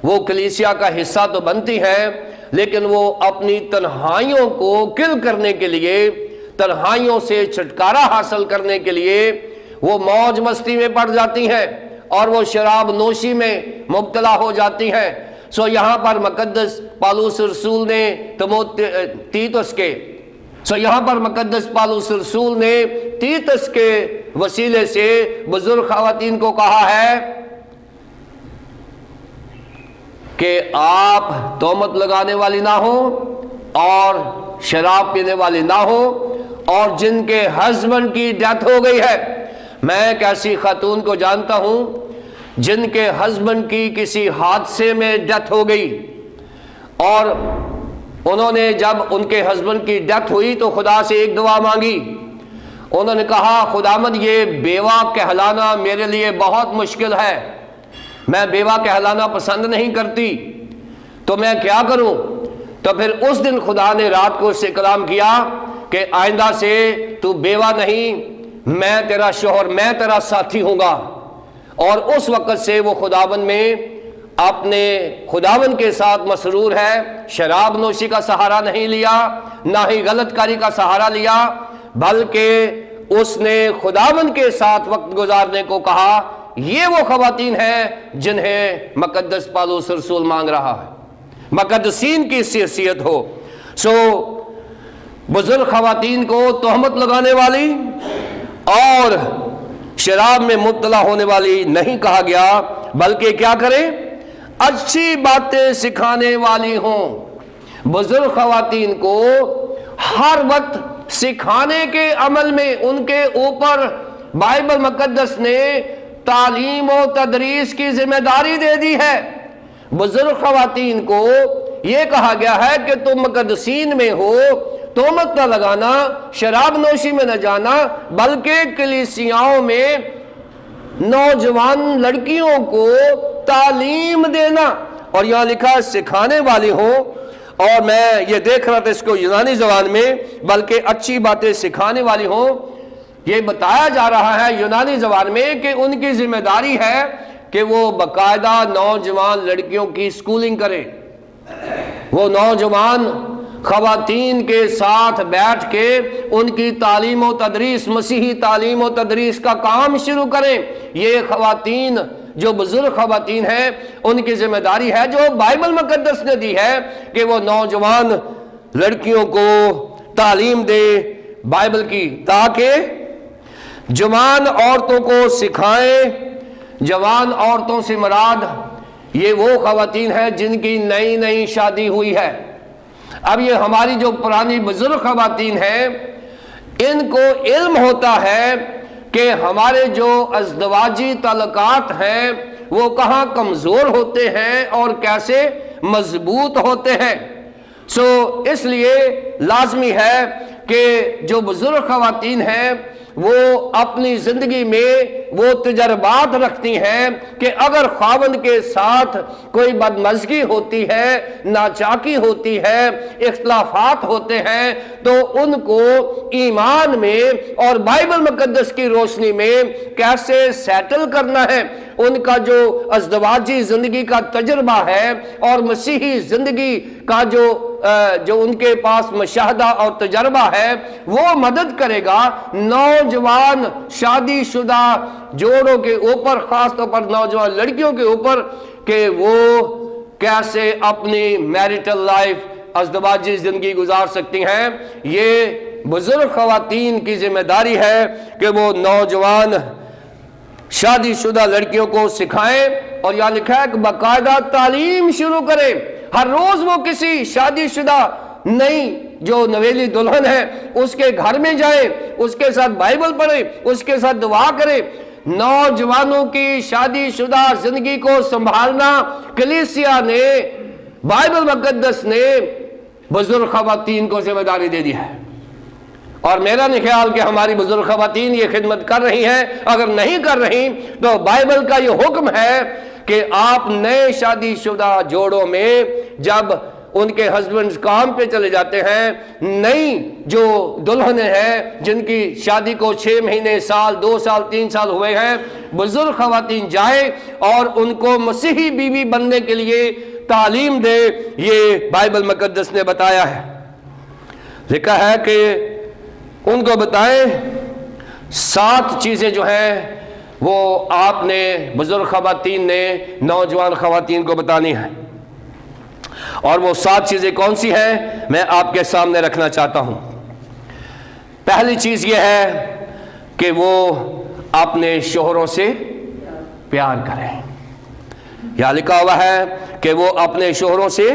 وہ کلیسیا کا حصہ تو بنتی ہیں، لیکن وہ اپنی تنہائیوں کو کل کرنے کے لیے، تنہائیوں سے چھٹکارا حاصل کرنے کے لیے وہ موج مستی میں پڑ جاتی ہیں اور وہ شراب نوشی میں مبتلا ہو جاتی ہیں۔ سو یہاں پر مقدس پالوس رسول نے تیتس کے وسیلے سے بزرگ خواتین کو کہا ہے کہ آپ تہمت لگانے والی نہ ہو، اور شراب پینے والی نہ ہو، اور جن کے ہسبینڈ کی ڈیتھ ہو گئی ہے۔ میں ایک ایسی خاتون کو جانتا ہوں جن کے ہسبینڈ کی کسی حادثے میں ڈیتھ ہو گئی، اور انہوں نے جب ان کے ہسبینڈ کی ڈیتھ ہوئی تو خدا سے ایک دعا مانگی۔ انہوں نے کہا خداوند یہ بیوہ کہلانا میرے لیے بہت مشکل ہے، میں بیوہ کہلانا پسند نہیں کرتی، تو میں کیا کروں؟ تو پھر اس دن خدا نے رات کو اس سے کلام کیا کہ آئندہ سے تو بیوہ نہیں، میں تیرا شوہر، میں تیرا ساتھی ہوں گا۔ اور اس وقت سے وہ خداوند میں اپنے خداوند کے ساتھ مسرور ہے، شراب نوشی کا سہارا نہیں لیا، نہ ہی غلط کاری کا سہارا لیا، بلکہ اس نے خداوند کے ساتھ وقت گزارنے کو کہا۔ یہ وہ خواتین ہیں جنہیں مقدس پالوس رسول مانگ رہا ہے، مقدسین کی حیثیت ہو۔ بزرگ خواتین کو تہمت لگانے والی اور شراب میں مبتلا ہونے والی نہیں کہا گیا، بلکہ کیا کریں؟ اچھی باتیں سکھانے والی ہوں۔ بزرگ خواتین کو ہر وقت سکھانے کے عمل میں ان کے اوپر بائبل مقدس نے تعلیم و تدریس کی ذمہ داری دے دی ہے۔ بزرگ خواتین کو یہ کہا گیا ہے کہ تم مقدسین میں ہو، تہمت نہ لگانا، شراب نوشی میں نہ جانا، بلکہ کلیسیاؤں میں نوجوان لڑکیوں کو تعلیم دینا، اور یہاں لکھا سکھانے والی ہوں۔ اور میں یہ دیکھ رہا تھا اس کو یونانی زبان میں، بلکہ اچھی باتیں سکھانے والی ہوں۔ یہ بتایا جا رہا ہے یونانی زبان میں کہ ان کی ذمہ داری ہے کہ وہ باقاعدہ نوجوان لڑکیوں کی سکولنگ کریں، وہ نوجوان خواتین کے ساتھ بیٹھ کے ان کی تعلیم و تدریس، مسیحی تعلیم و تدریس کا کام شروع کریں۔ یہ خواتین جو بزرگ خواتین ہیں ان کی ذمہ داری ہے جو بائبل مقدس نے دی ہے کہ وہ نوجوان لڑکیوں کو تعلیم دے بائبل کی، تاکہ جوان عورتوں کو سکھائیں۔ جوان عورتوں سے مراد یہ وہ خواتین ہیں جن کی نئی نئی شادی ہوئی ہے۔ اب یہ ہماری جو پرانی بزرگ خواتین ہیں ان کو علم ہوتا ہے کہ ہمارے جو ازدواجی تعلقات ہیں وہ کہاں کمزور ہوتے ہیں اور کیسے مضبوط ہوتے ہیں۔ اس لیے لازمی ہے کہ جو بزرگ خواتین ہیں وہ اپنی زندگی میں وہ تجربات رکھتی ہیں کہ اگر خاوند کے ساتھ کوئی بدمزگی ہوتی ہے، ناچاکی ہوتی ہے، اختلافات ہوتے ہیں، تو ان کو ایمان میں اور بائبل مقدس کی روشنی میں کیسے سیٹل کرنا ہے۔ ان کا جو ازدواجی زندگی کا تجربہ ہے اور مسیحی زندگی کا جو ان کے پاس مشاہدہ اور تجربہ ہے وہ مدد کرے گا نوجوان شادی شدہ جوڑوں کے اوپر، خاص طور پر نوجوان لڑکیوں کے اوپر، کہ وہ کیسے اپنی میریٹل لائف، ازدواجی زندگی گزار سکتی ہیں۔ یہ بزرگ خواتین کی ذمہ داری ہے کہ وہ نوجوان شادی شدہ لڑکیوں کو سکھائیں، اور یہاں لکھا ہے کہ باقاعدہ تعلیم شروع کریں۔ ہر روز وہ کسی شادی شدہ نئی جو نویلی دلہن ہے اس کے گھر میں جائیں، اس کے ساتھ بائبل پڑھیں، اس کے ساتھ دعا کریں۔ نوجوانوں کی شادی شدہ زندگی کو سنبھالنا کلیسیا نے، بائبل مقدس نے بزرگ خواتین کو ذمہ داری دے دی ہے، اور میرا نہیں خیال کہ ہماری بزرگ خواتین یہ خدمت کر رہی ہیں۔ اگر نہیں کر رہی تو بائبل کا یہ حکم ہے کہ آپ نئے شادی شدہ جوڑوں میں جب ان کے ہسبینڈ کام پہ چلے جاتے ہیں، نئی جو دلہنیں ہیں جن کی شادی کو 6 مہینے، سال، 2 سال، 3 سال ہوئے ہیں، بزرگ خواتین جائیں اور ان کو مسیحی بیوی بننے کے لیے تعلیم دے۔ یہ بائبل مقدس نے بتایا ہے، لکھا ہے کہ ان کو بتائیں 7 چیزیں جو ہیں وہ آپ نے، بزرگ خواتین نے نوجوان خواتین کو بتانی ہے، اور وہ 7 چیزیں کون سی ہیں میں آپ کے سامنے رکھنا چاہتا ہوں۔ پہلی چیز یہ ہے کہ وہ اپنے شوہروں سے پیار کریں۔ یہاں لکھا ہوا ہے کہ وہ اپنے شوہروں سے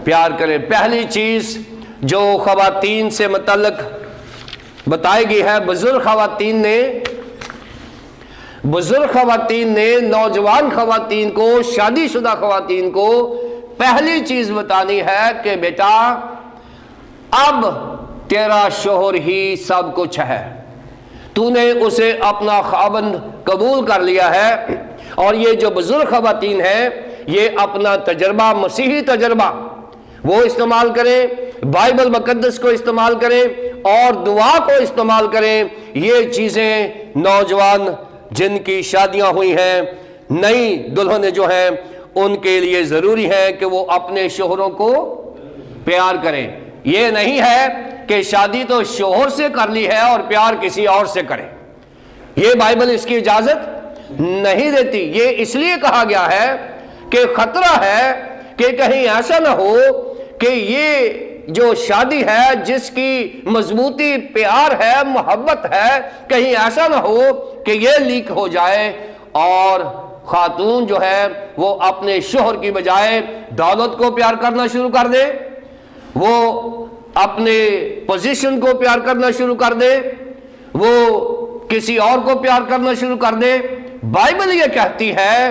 پیار کریں۔ پہلی چیز جو خواتین سے متعلق بتائی گئی ہے، بزرگ خواتین نے نوجوان خواتین کو، شادی شدہ خواتین کو پہلی چیز بتانی ہے کہ بیٹا اب تیرا شوہر ہی سب کچھ ہے، تو نے اسے اپنا خاوند قبول کر لیا ہے، اور یہ جو بزرگ خواتین ہیں یہ اپنا تجربہ، مسیحی تجربہ وہ استعمال کریں، بائبل مقدس کو استعمال کریں اور دعا کو استعمال کریں۔ یہ چیزیں نوجوان جن کی شادیاں ہوئی ہیں، نئی دلہنیں جو ہیں، ان کے لیے ضروری ہے کہ وہ اپنے شوہروں کو پیار کریں۔ یہ نہیں ہے کہ شادی تو شوہر سے کر لی ہے اور پیار کسی اور سے کریں، یہ بائبل اس کی اجازت نہیں دیتی۔ یہ اس لیے کہا گیا ہے کہ خطرہ ہے کہ کہیں ایسا نہ ہو کہ یہ جو شادی ہے جس کی مضبوطی پیار ہے، محبت ہے، کہیں ایسا نہ ہو کہ یہ لیک ہو جائے اور خاتون جو ہے وہ اپنے شوہر کی بجائے دولت کو پیار کرنا شروع کر دے، وہ اپنے پوزیشن کو پیار کرنا شروع کر دے، وہ کسی اور کو پیار کرنا شروع کر دے۔ بائبل یہ کہتی ہے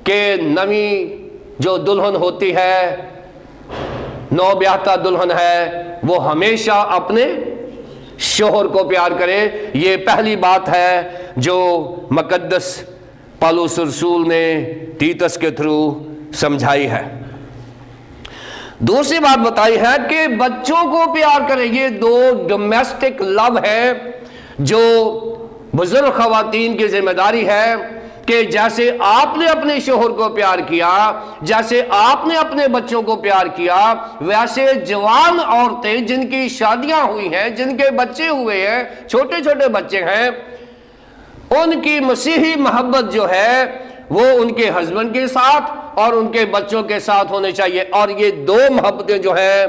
کہ نویں جو دلہن ہوتی ہے، نو بیاہتا دلہن ہے، وہ ہمیشہ اپنے شوہر کو پیار کرے۔ یہ پہلی بات ہے جو مقدس پالوس رسول نے تیتس کے تھرو سمجھائی ہے۔ دوسری بات بتائی ہے کہ بچوں کو پیار کرے۔ یہ دو ڈومیسٹک لو ہے جو بزرگ خواتین کی ذمہ داری ہے کہ جیسے آپ نے اپنے شوہر کو پیار کیا، جیسے آپ نے اپنے بچوں کو پیار کیا، ویسے جوان عورتیں جن کی شادیاں ہوئی ہیں، جن کے بچے ہوئے ہیں، چھوٹے چھوٹے بچے ہیں، ان کی مسیحی محبت جو ہے وہ ان کے ہسبینڈ کے ساتھ اور ان کے بچوں کے ساتھ ہونے چاہیے۔ اور یہ دو محبتیں جو ہیں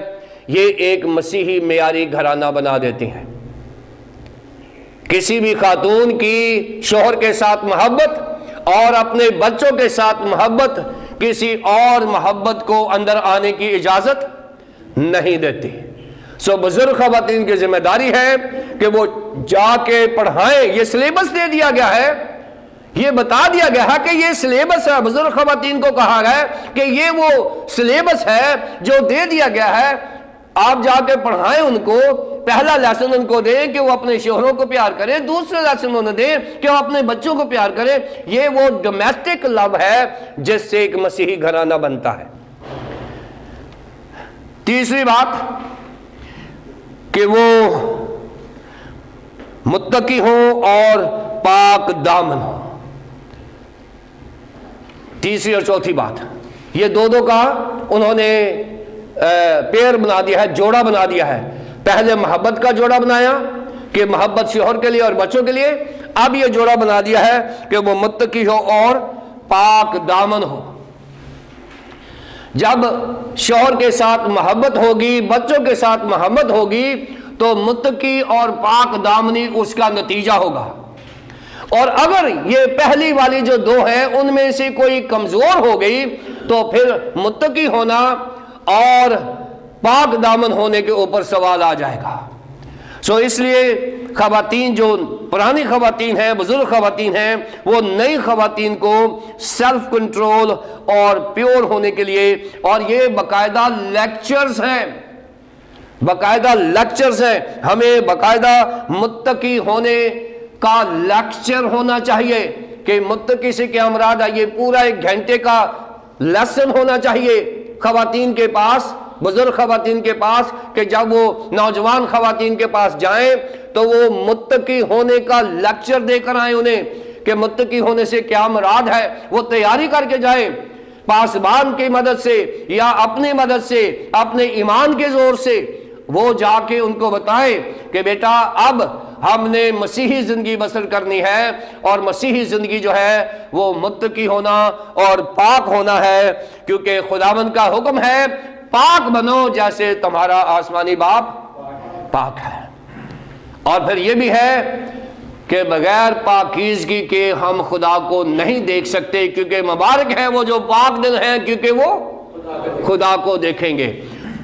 یہ ایک مسیحی معیاری گھرانہ بنا دیتی ہیں۔ کسی بھی خاتون کی شوہر کے ساتھ محبت اور اپنے بچوں کے ساتھ محبت کسی اور محبت کو اندر آنے کی اجازت نہیں دیتی۔ سو بزرگ خواتین کی ذمہ داری ہے کہ وہ جا کے پڑھائیں۔ یہ سلیبس دے دیا گیا ہے، یہ بتا دیا گیا ہے کہ یہ سلیبس ہے۔ بزرگ خواتین کو کہا گیا ہے کہ یہ وہ سلیبس ہے جو دے دیا گیا ہے، آپ جا کے پڑھائیں ان کو۔ پہلا لیسن ان کو دیں کہ وہ اپنے شوہروں کو پیار کریں، دوسرے لیسن انہیں دیں کہ وہ اپنے بچوں کو پیار کریں۔ یہ وہ ڈومیسٹک لو ہے جس سے ایک مسیحی گھرانہ بنتا ہے۔ تیسری بات کہ وہ متقی ہوں اور پاک دامن ہوں۔ تیسری اور چوتھی بات، یہ دو کا انہوں نے پیر بنا دیا ہے، جوڑا بنا دیا ہے۔ پہلے محبت کا جوڑا بنایا کہ محبت شوہر کے لیے اور بچوں کے لیے، اب یہ جوڑا بنا دیا ہے کہ وہ متقی ہو اور پاک دامن ہو۔ جب شوہر کے ساتھ محبت ہوگی، بچوں کے ساتھ محبت ہوگی، تو متقی اور پاک دامنی اس کا نتیجہ ہوگا۔ اور اگر یہ پہلی والی جو دو ہیں ان میں سے کوئی کمزور ہو گئی تو پھر متقی ہونا اور پاک دامن ہونے کے اوپر سوال آ جائے گا۔ سو اس لیے خواتین جو پرانی خواتین ہیں، بزرگ خواتین ہیں، وہ نئی خواتین کو سیلف کنٹرول اور پیور ہونے کے لیے، اور یہ باقاعدہ لیکچرز ہیں، باقاعدہ لیکچرز ہیں، ہمیں باقاعدہ متقی ہونے کا لیکچر ہونا چاہیے کہ متقی سے کیا مراد ہے۔ یہ پورا 1 گھنٹے کا لیسن ہونا چاہیے خواتین کے پاس، بزرگ خواتین کے پاس، کہ جب وہ نوجوان خواتین کے پاس جائیں تو وہ متقی ہونے کا لیکچر دے کر آئیں انہیں کہ متقی ہونے سے کیا مراد ہے۔ وہ تیاری کر کے جائیں، پاسبان کی مدد سے یا اپنی مدد سے، اپنے ایمان کے زور سے وہ جا کے ان کو بتائیں کہ بیٹا اب ہم نے مسیحی زندگی بسر کرنی ہے، اور مسیحی زندگی جو ہے وہ متقی ہونا اور پاک ہونا ہے، کیونکہ خداوند کا حکم ہے پاک بنو جیسے تمہارا آسمانی باپ پاک ہے۔ اور پھر یہ بھی ہے کہ بغیر پاکیزگی کے ہم خدا کو نہیں دیکھ سکتے، کیونکہ مبارک ہے وہ جو پاک دل ہیں کیونکہ وہ خدا کو دیکھیں گے۔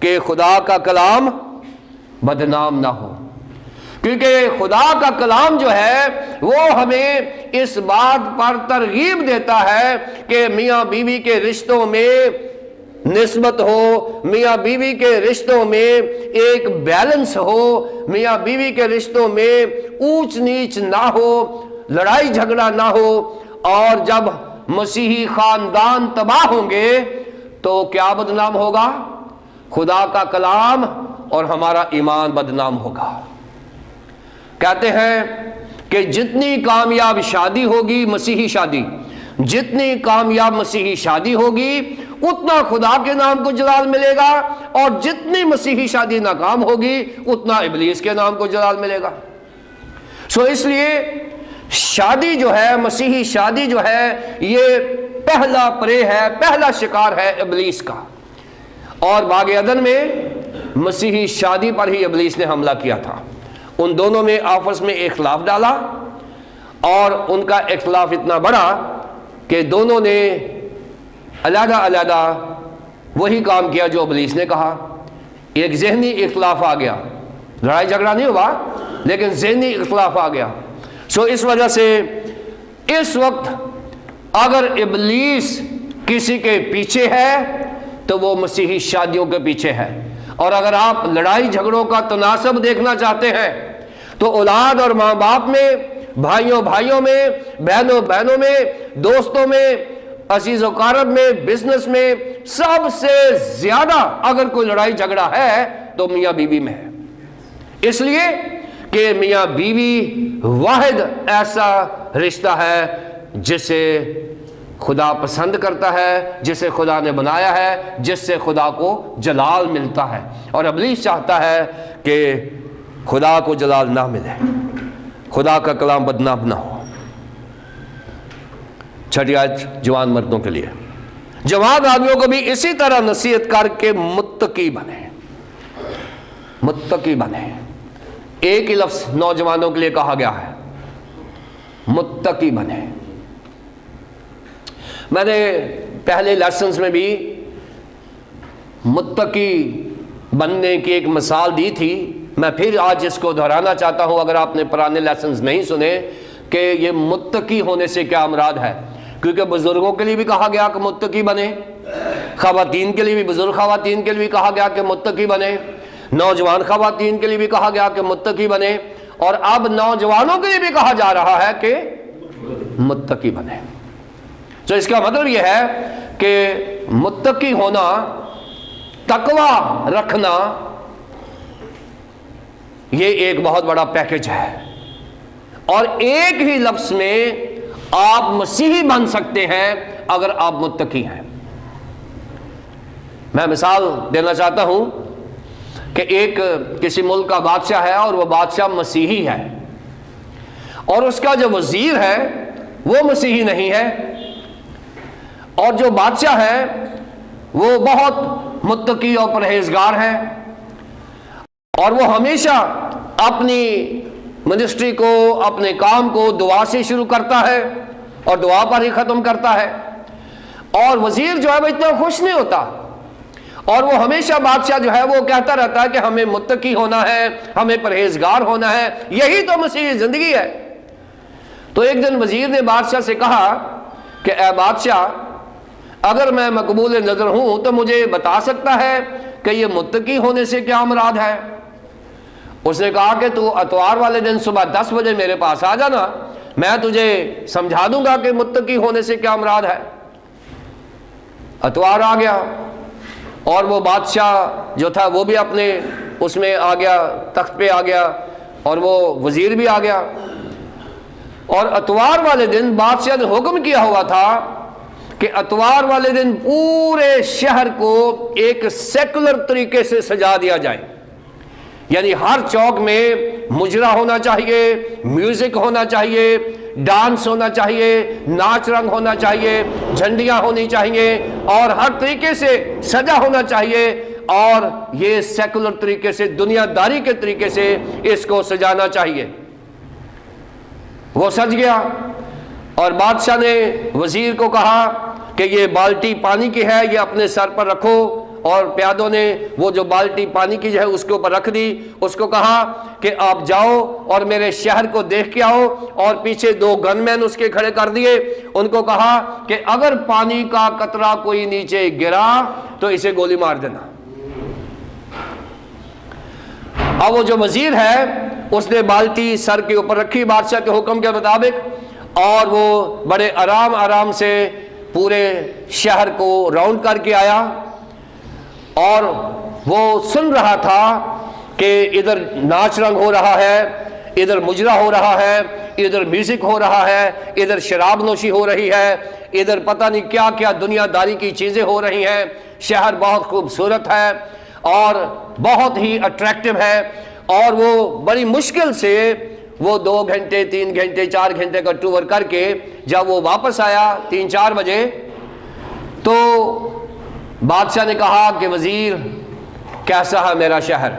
کہ خدا کا کلام بدنام نہ ہو، کیونکہ خدا کا کلام جو ہے وہ ہمیں اس بات پر ترغیب دیتا ہے کہ میاں بیوی کے رشتوں میں نسبت ہو، میاں بیوی کے رشتوں میں ایک بیلنس ہو، میاں بیوی کے رشتوں میں اونچ نیچ نہ ہو، لڑائی جھگڑا نہ ہو۔ اور جب مسیحی خاندان تباہ ہوں گے تو کیا بدنام ہوگا؟ خدا کا کلام اور ہمارا ایمان بدنام ہوگا۔ کہتے ہیں کہ جتنی کامیاب شادی ہوگی مسیحی شادی، جتنی کامیاب مسیحی شادی ہوگی اتنا خدا کے نام کو جلال ملے گا، اور جتنی مسیحی شادی ناکام ہوگی اتنا ابلیس کے نام کو جلال ملے گا۔ اس لیے شادی جو ہے، مسیحی شادی جو ہے، یہ پہلا پرے ہے، پہلا شکار ہے ابلیس کا۔ اور باغ عدن میں مسیحی شادی پر ہی ابلیس نے حملہ کیا تھا۔ ان دونوں میں آپس میں اختلاف ڈالا، اور ان کا اختلاف اتنا بڑا کہ دونوں نے علیحدہ علیحدہ وہی کام کیا جو ابلیس نے کہا۔ ایک ذہنی اختلاف آ گیا، لڑائی جھگڑا نہیں ہوا لیکن ذہنی اختلاف آ گیا۔ اس وجہ سے اس وقت اگر ابلیس کسی کے پیچھے ہے تو وہ مسیحی شادیوں کے پیچھے ہے۔ اور اگر آپ لڑائی جھگڑوں کا تناسب دیکھنا چاہتے ہیں تو اولاد اور ماں باپ میں، بھائیوں بھائیوں میں، بہنوں بہنوں میں، دوستوں میں، عزیز و اقارب میں، بزنس میں، سب سے زیادہ اگر کوئی لڑائی جھگڑا ہے تو میاں بیوی میں ہے۔ اس لیے کہ میاں بیوی واحد ایسا رشتہ ہے جسے خدا پسند کرتا ہے، جسے خدا نے بنایا ہے، جس سے خدا کو جلال ملتا ہے۔ اور ابلیس چاہتا ہے کہ خدا کو جلال نہ ملے، خدا کا کلام بدنام نہ ہو۔ چھٹی آیت جوان مردوں کے لیے، جوان آدمیوں کو بھی اسی طرح نصیحت کر کے متقی بنے، متقی بنے۔ ایک ہی لفظ نوجوانوں کے لیے کہا گیا ہے، متقی بنے۔ میں نے پہلے لیسنز میں بھی متقی بننے کی ایک مثال دی تھی، میں پھر آج اس کو دہرانا چاہتا ہوں اگر آپ نے پرانے لیسنز نہیں سنے، کہ یہ متقی ہونے سے کیا مراد ہے۔ کیونکہ بزرگوں کے لیے بھی کہا گیا کہ متقی بنے، خواتین کے لیے بھی، بزرگ خواتین کے لیے بھی کہا گیا کہ متقی بنے، نوجوان خواتین کے لیے بھی کہا گیا کہ متقی بنے، اور اب نوجوانوں کے لیے بھی کہا جا رہا ہے کہ متقی بنے۔ تو اس کا مطلب یہ ہے کہ متقی ہونا، تقوی رکھنا، یہ ایک بہت بڑا پیکج ہے، اور ایک ہی لفظ میں آپ مسیحی بن سکتے ہیں اگر آپ متقی ہیں۔ میں مثال دینا چاہتا ہوں کہ ایک کسی ملک کا بادشاہ ہے اور وہ بادشاہ مسیحی ہے، اور اس کا جو وزیر ہے وہ مسیحی نہیں ہے، اور جو بادشاہ ہے وہ بہت متقی اور پرہیزگار ہے، اور وہ ہمیشہ اپنی منسٹری کو، اپنے کام کو دعا سے شروع کرتا ہے اور دعا پر ہی ختم کرتا ہے۔ اور وزیر جو ہے وہ اتنا خوش نہیں ہوتا، اور وہ ہمیشہ بادشاہ جو ہے وہ کہتا رہتا ہے کہ ہمیں متقی ہونا ہے، ہمیں پرہیزگار ہونا ہے، یہی تو مسیحی زندگی ہے۔ تو ایک دن وزیر نے بادشاہ سے کہا کہ اے بادشاہ، اگر میں مقبول نظر ہوں تو مجھے بتا سکتا ہے کہ یہ متقی ہونے سے کیا مراد ہے؟ اس نے کہا کہ تو اتوار والے دن صبح 10 بجے میرے پاس آ جانا، میں تجھے سمجھا دوں گا کہ متقی ہونے سے کیا مراد ہے۔ اتوار آ گیا، اور وہ بادشاہ جو تھا وہ بھی اپنے اس میں آ گیا، تخت پہ آ گیا، اور وہ وزیر بھی آ گیا۔ اور اتوار والے دن بادشاہ نے حکم کیا ہوا تھا کہ اتوار والے دن پورے شہر کو ایک سیکولر طریقے سے سجا دیا جائے، یعنی ہر چوک میں مجرا ہونا چاہیے، میوزک ہونا چاہیے، ڈانس ہونا چاہیے، ناچ رنگ ہونا چاہیے، جھنڈیاں ہونی چاہیے، اور ہر طریقے سے سجا ہونا چاہیے، اور یہ سیکولر طریقے سے، دنیا داری کے طریقے سے اس کو سجانا چاہیے۔ وہ سج گیا، اور بادشاہ نے وزیر کو کہا کہ یہ بالٹی پانی کی ہے، یہ اپنے سر پر رکھو اور پیادوں نے وہ جو بالٹی پانی کی جو ہے اس کے اوپر رکھ دی، اس کو کہا کہ آپ جاؤ اور میرے شہر کو دیکھ کے آؤ، اور پیچھے 2 گن مین اس کے کھڑے کر دیے، ان کو کہا کہ اگر پانی کا قطرہ کوئی نیچے گرا تو اسے گولی مار دینا۔ اب وہ جو وزیر ہے اس نے بالٹی سر کے اوپر رکھی بادشاہ کے حکم کے مطابق، اور وہ بڑے آرام سے پورے شہر کو راؤنڈ کر کے آیا، اور وہ سن رہا تھا کہ ادھر ناچ رنگ ہو رہا ہے، ادھر مجرا ہو رہا ہے، ادھر میوزک ہو رہا ہے، ادھر شراب نوشی ہو رہی ہے، ادھر پتہ نہیں کیا کیا دنیا داری کی چیزیں ہو رہی ہیں۔ شہر بہت خوبصورت ہے اور بہت ہی اٹریکٹیو ہے، اور وہ بڑی مشکل سے وہ 2 گھنٹے 3 گھنٹے 4 گھنٹے کا ٹور کر کے جب وہ واپس آیا 3-4 بجے، تو بادشاہ نے کہا کہ وزیر کیسا ہے میرا شہر؟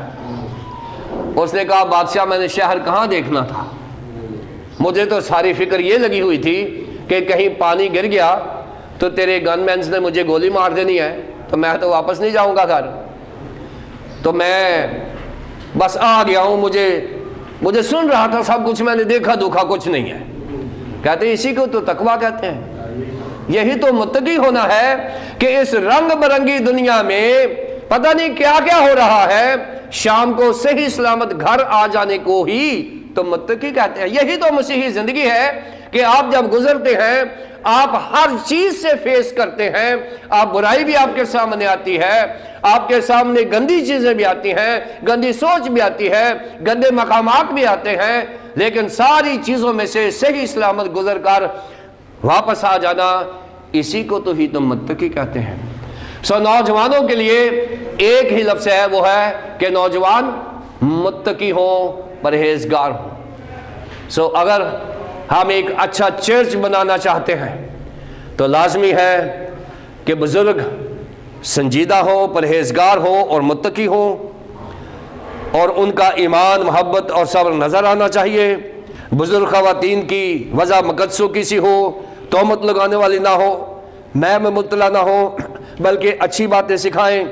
اس نے کہا بادشاہ میں نے شہر کہاں دیکھنا تھا، مجھے تو ساری فکر یہ لگی ہوئی تھی کہ کہیں پانی گر گیا تو تیرے گن مینز نے مجھے گولی مار دینی ہے، تو میں تو واپس نہیں جاؤں گا گھر، تو میں بس آ گیا ہوں، مجھے سن رہا تھا سب کچھ، میں نے دیکھا دکھا کچھ نہیں ہے۔ کہتے ہیں اسی کو تو تقویٰ کہتے ہیں، یہی تو متقی ہونا ہے کہ اس رنگ برنگی دنیا میں پتہ نہیں کیا کیا ہو رہا ہے، شام کو صحیح سلامت گھر آ جانے کو ہی تو متقی کہتے ہیں۔ یہی تو مسیحی زندگی ہے کہ آپ جب گزرتے ہیں آپ ہر چیز سے فیس کرتے ہیں، آپ برائی بھی آپ کے سامنے آتی ہے، آپ کے سامنے گندی چیزیں بھی آتی ہیں، گندی سوچ بھی آتی ہے، گندے مقامات بھی آتے ہیں، لیکن ساری چیزوں میں سے صحیح سلامت گزر کر واپس آ جانا، اسی کو تو ہی تم متقی کہتے ہیں۔ نوجوانوں کے لیے ایک ہی لفظ ہے، وہ ہے کہ نوجوان متقی ہوں، پرہیزگار ہوں۔ اگر ہم ایک اچھا چرچ بنانا چاہتے ہیں تو لازمی ہے کہ بزرگ سنجیدہ ہوں، پرہیزگار ہوں اور متقی ہوں، اور ان کا ایمان، محبت اور صبر نظر آنا چاہیے۔ بزرگ خواتین کی وضع مقدسوں کی سی ہو، تہمت لگانے والی نہ ہو، میں مبتلا نہ ہو، بلکہ اچھی باتیں سکھائیں۔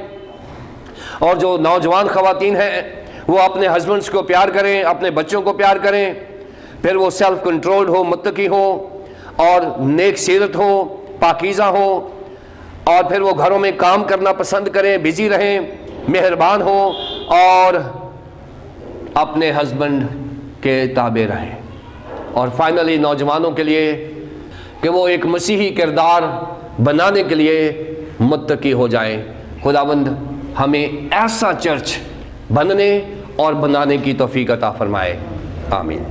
اور جو نوجوان خواتین ہیں وہ اپنے ہسبینڈز کو پیار کریں، اپنے بچوں کو پیار کریں، پھر وہ سیلف کنٹرولڈ ہو، متقی ہو اور نیک سیرت ہو، پاکیزہ ہو، اور پھر وہ گھروں میں کام کرنا پسند کریں، بزی رہیں، مہربان ہوں، اور اپنے ہسبینڈ کے تابع رہیں۔ اور فائنلی نوجوانوں کے لیے کہ وہ ایک مسیحی کردار بنانے کے لیے متقی ہو جائیں۔ خداوند ہمیں ایسا چرچ بننے اور بنانے کی توفیق عطا فرمائے، آمین۔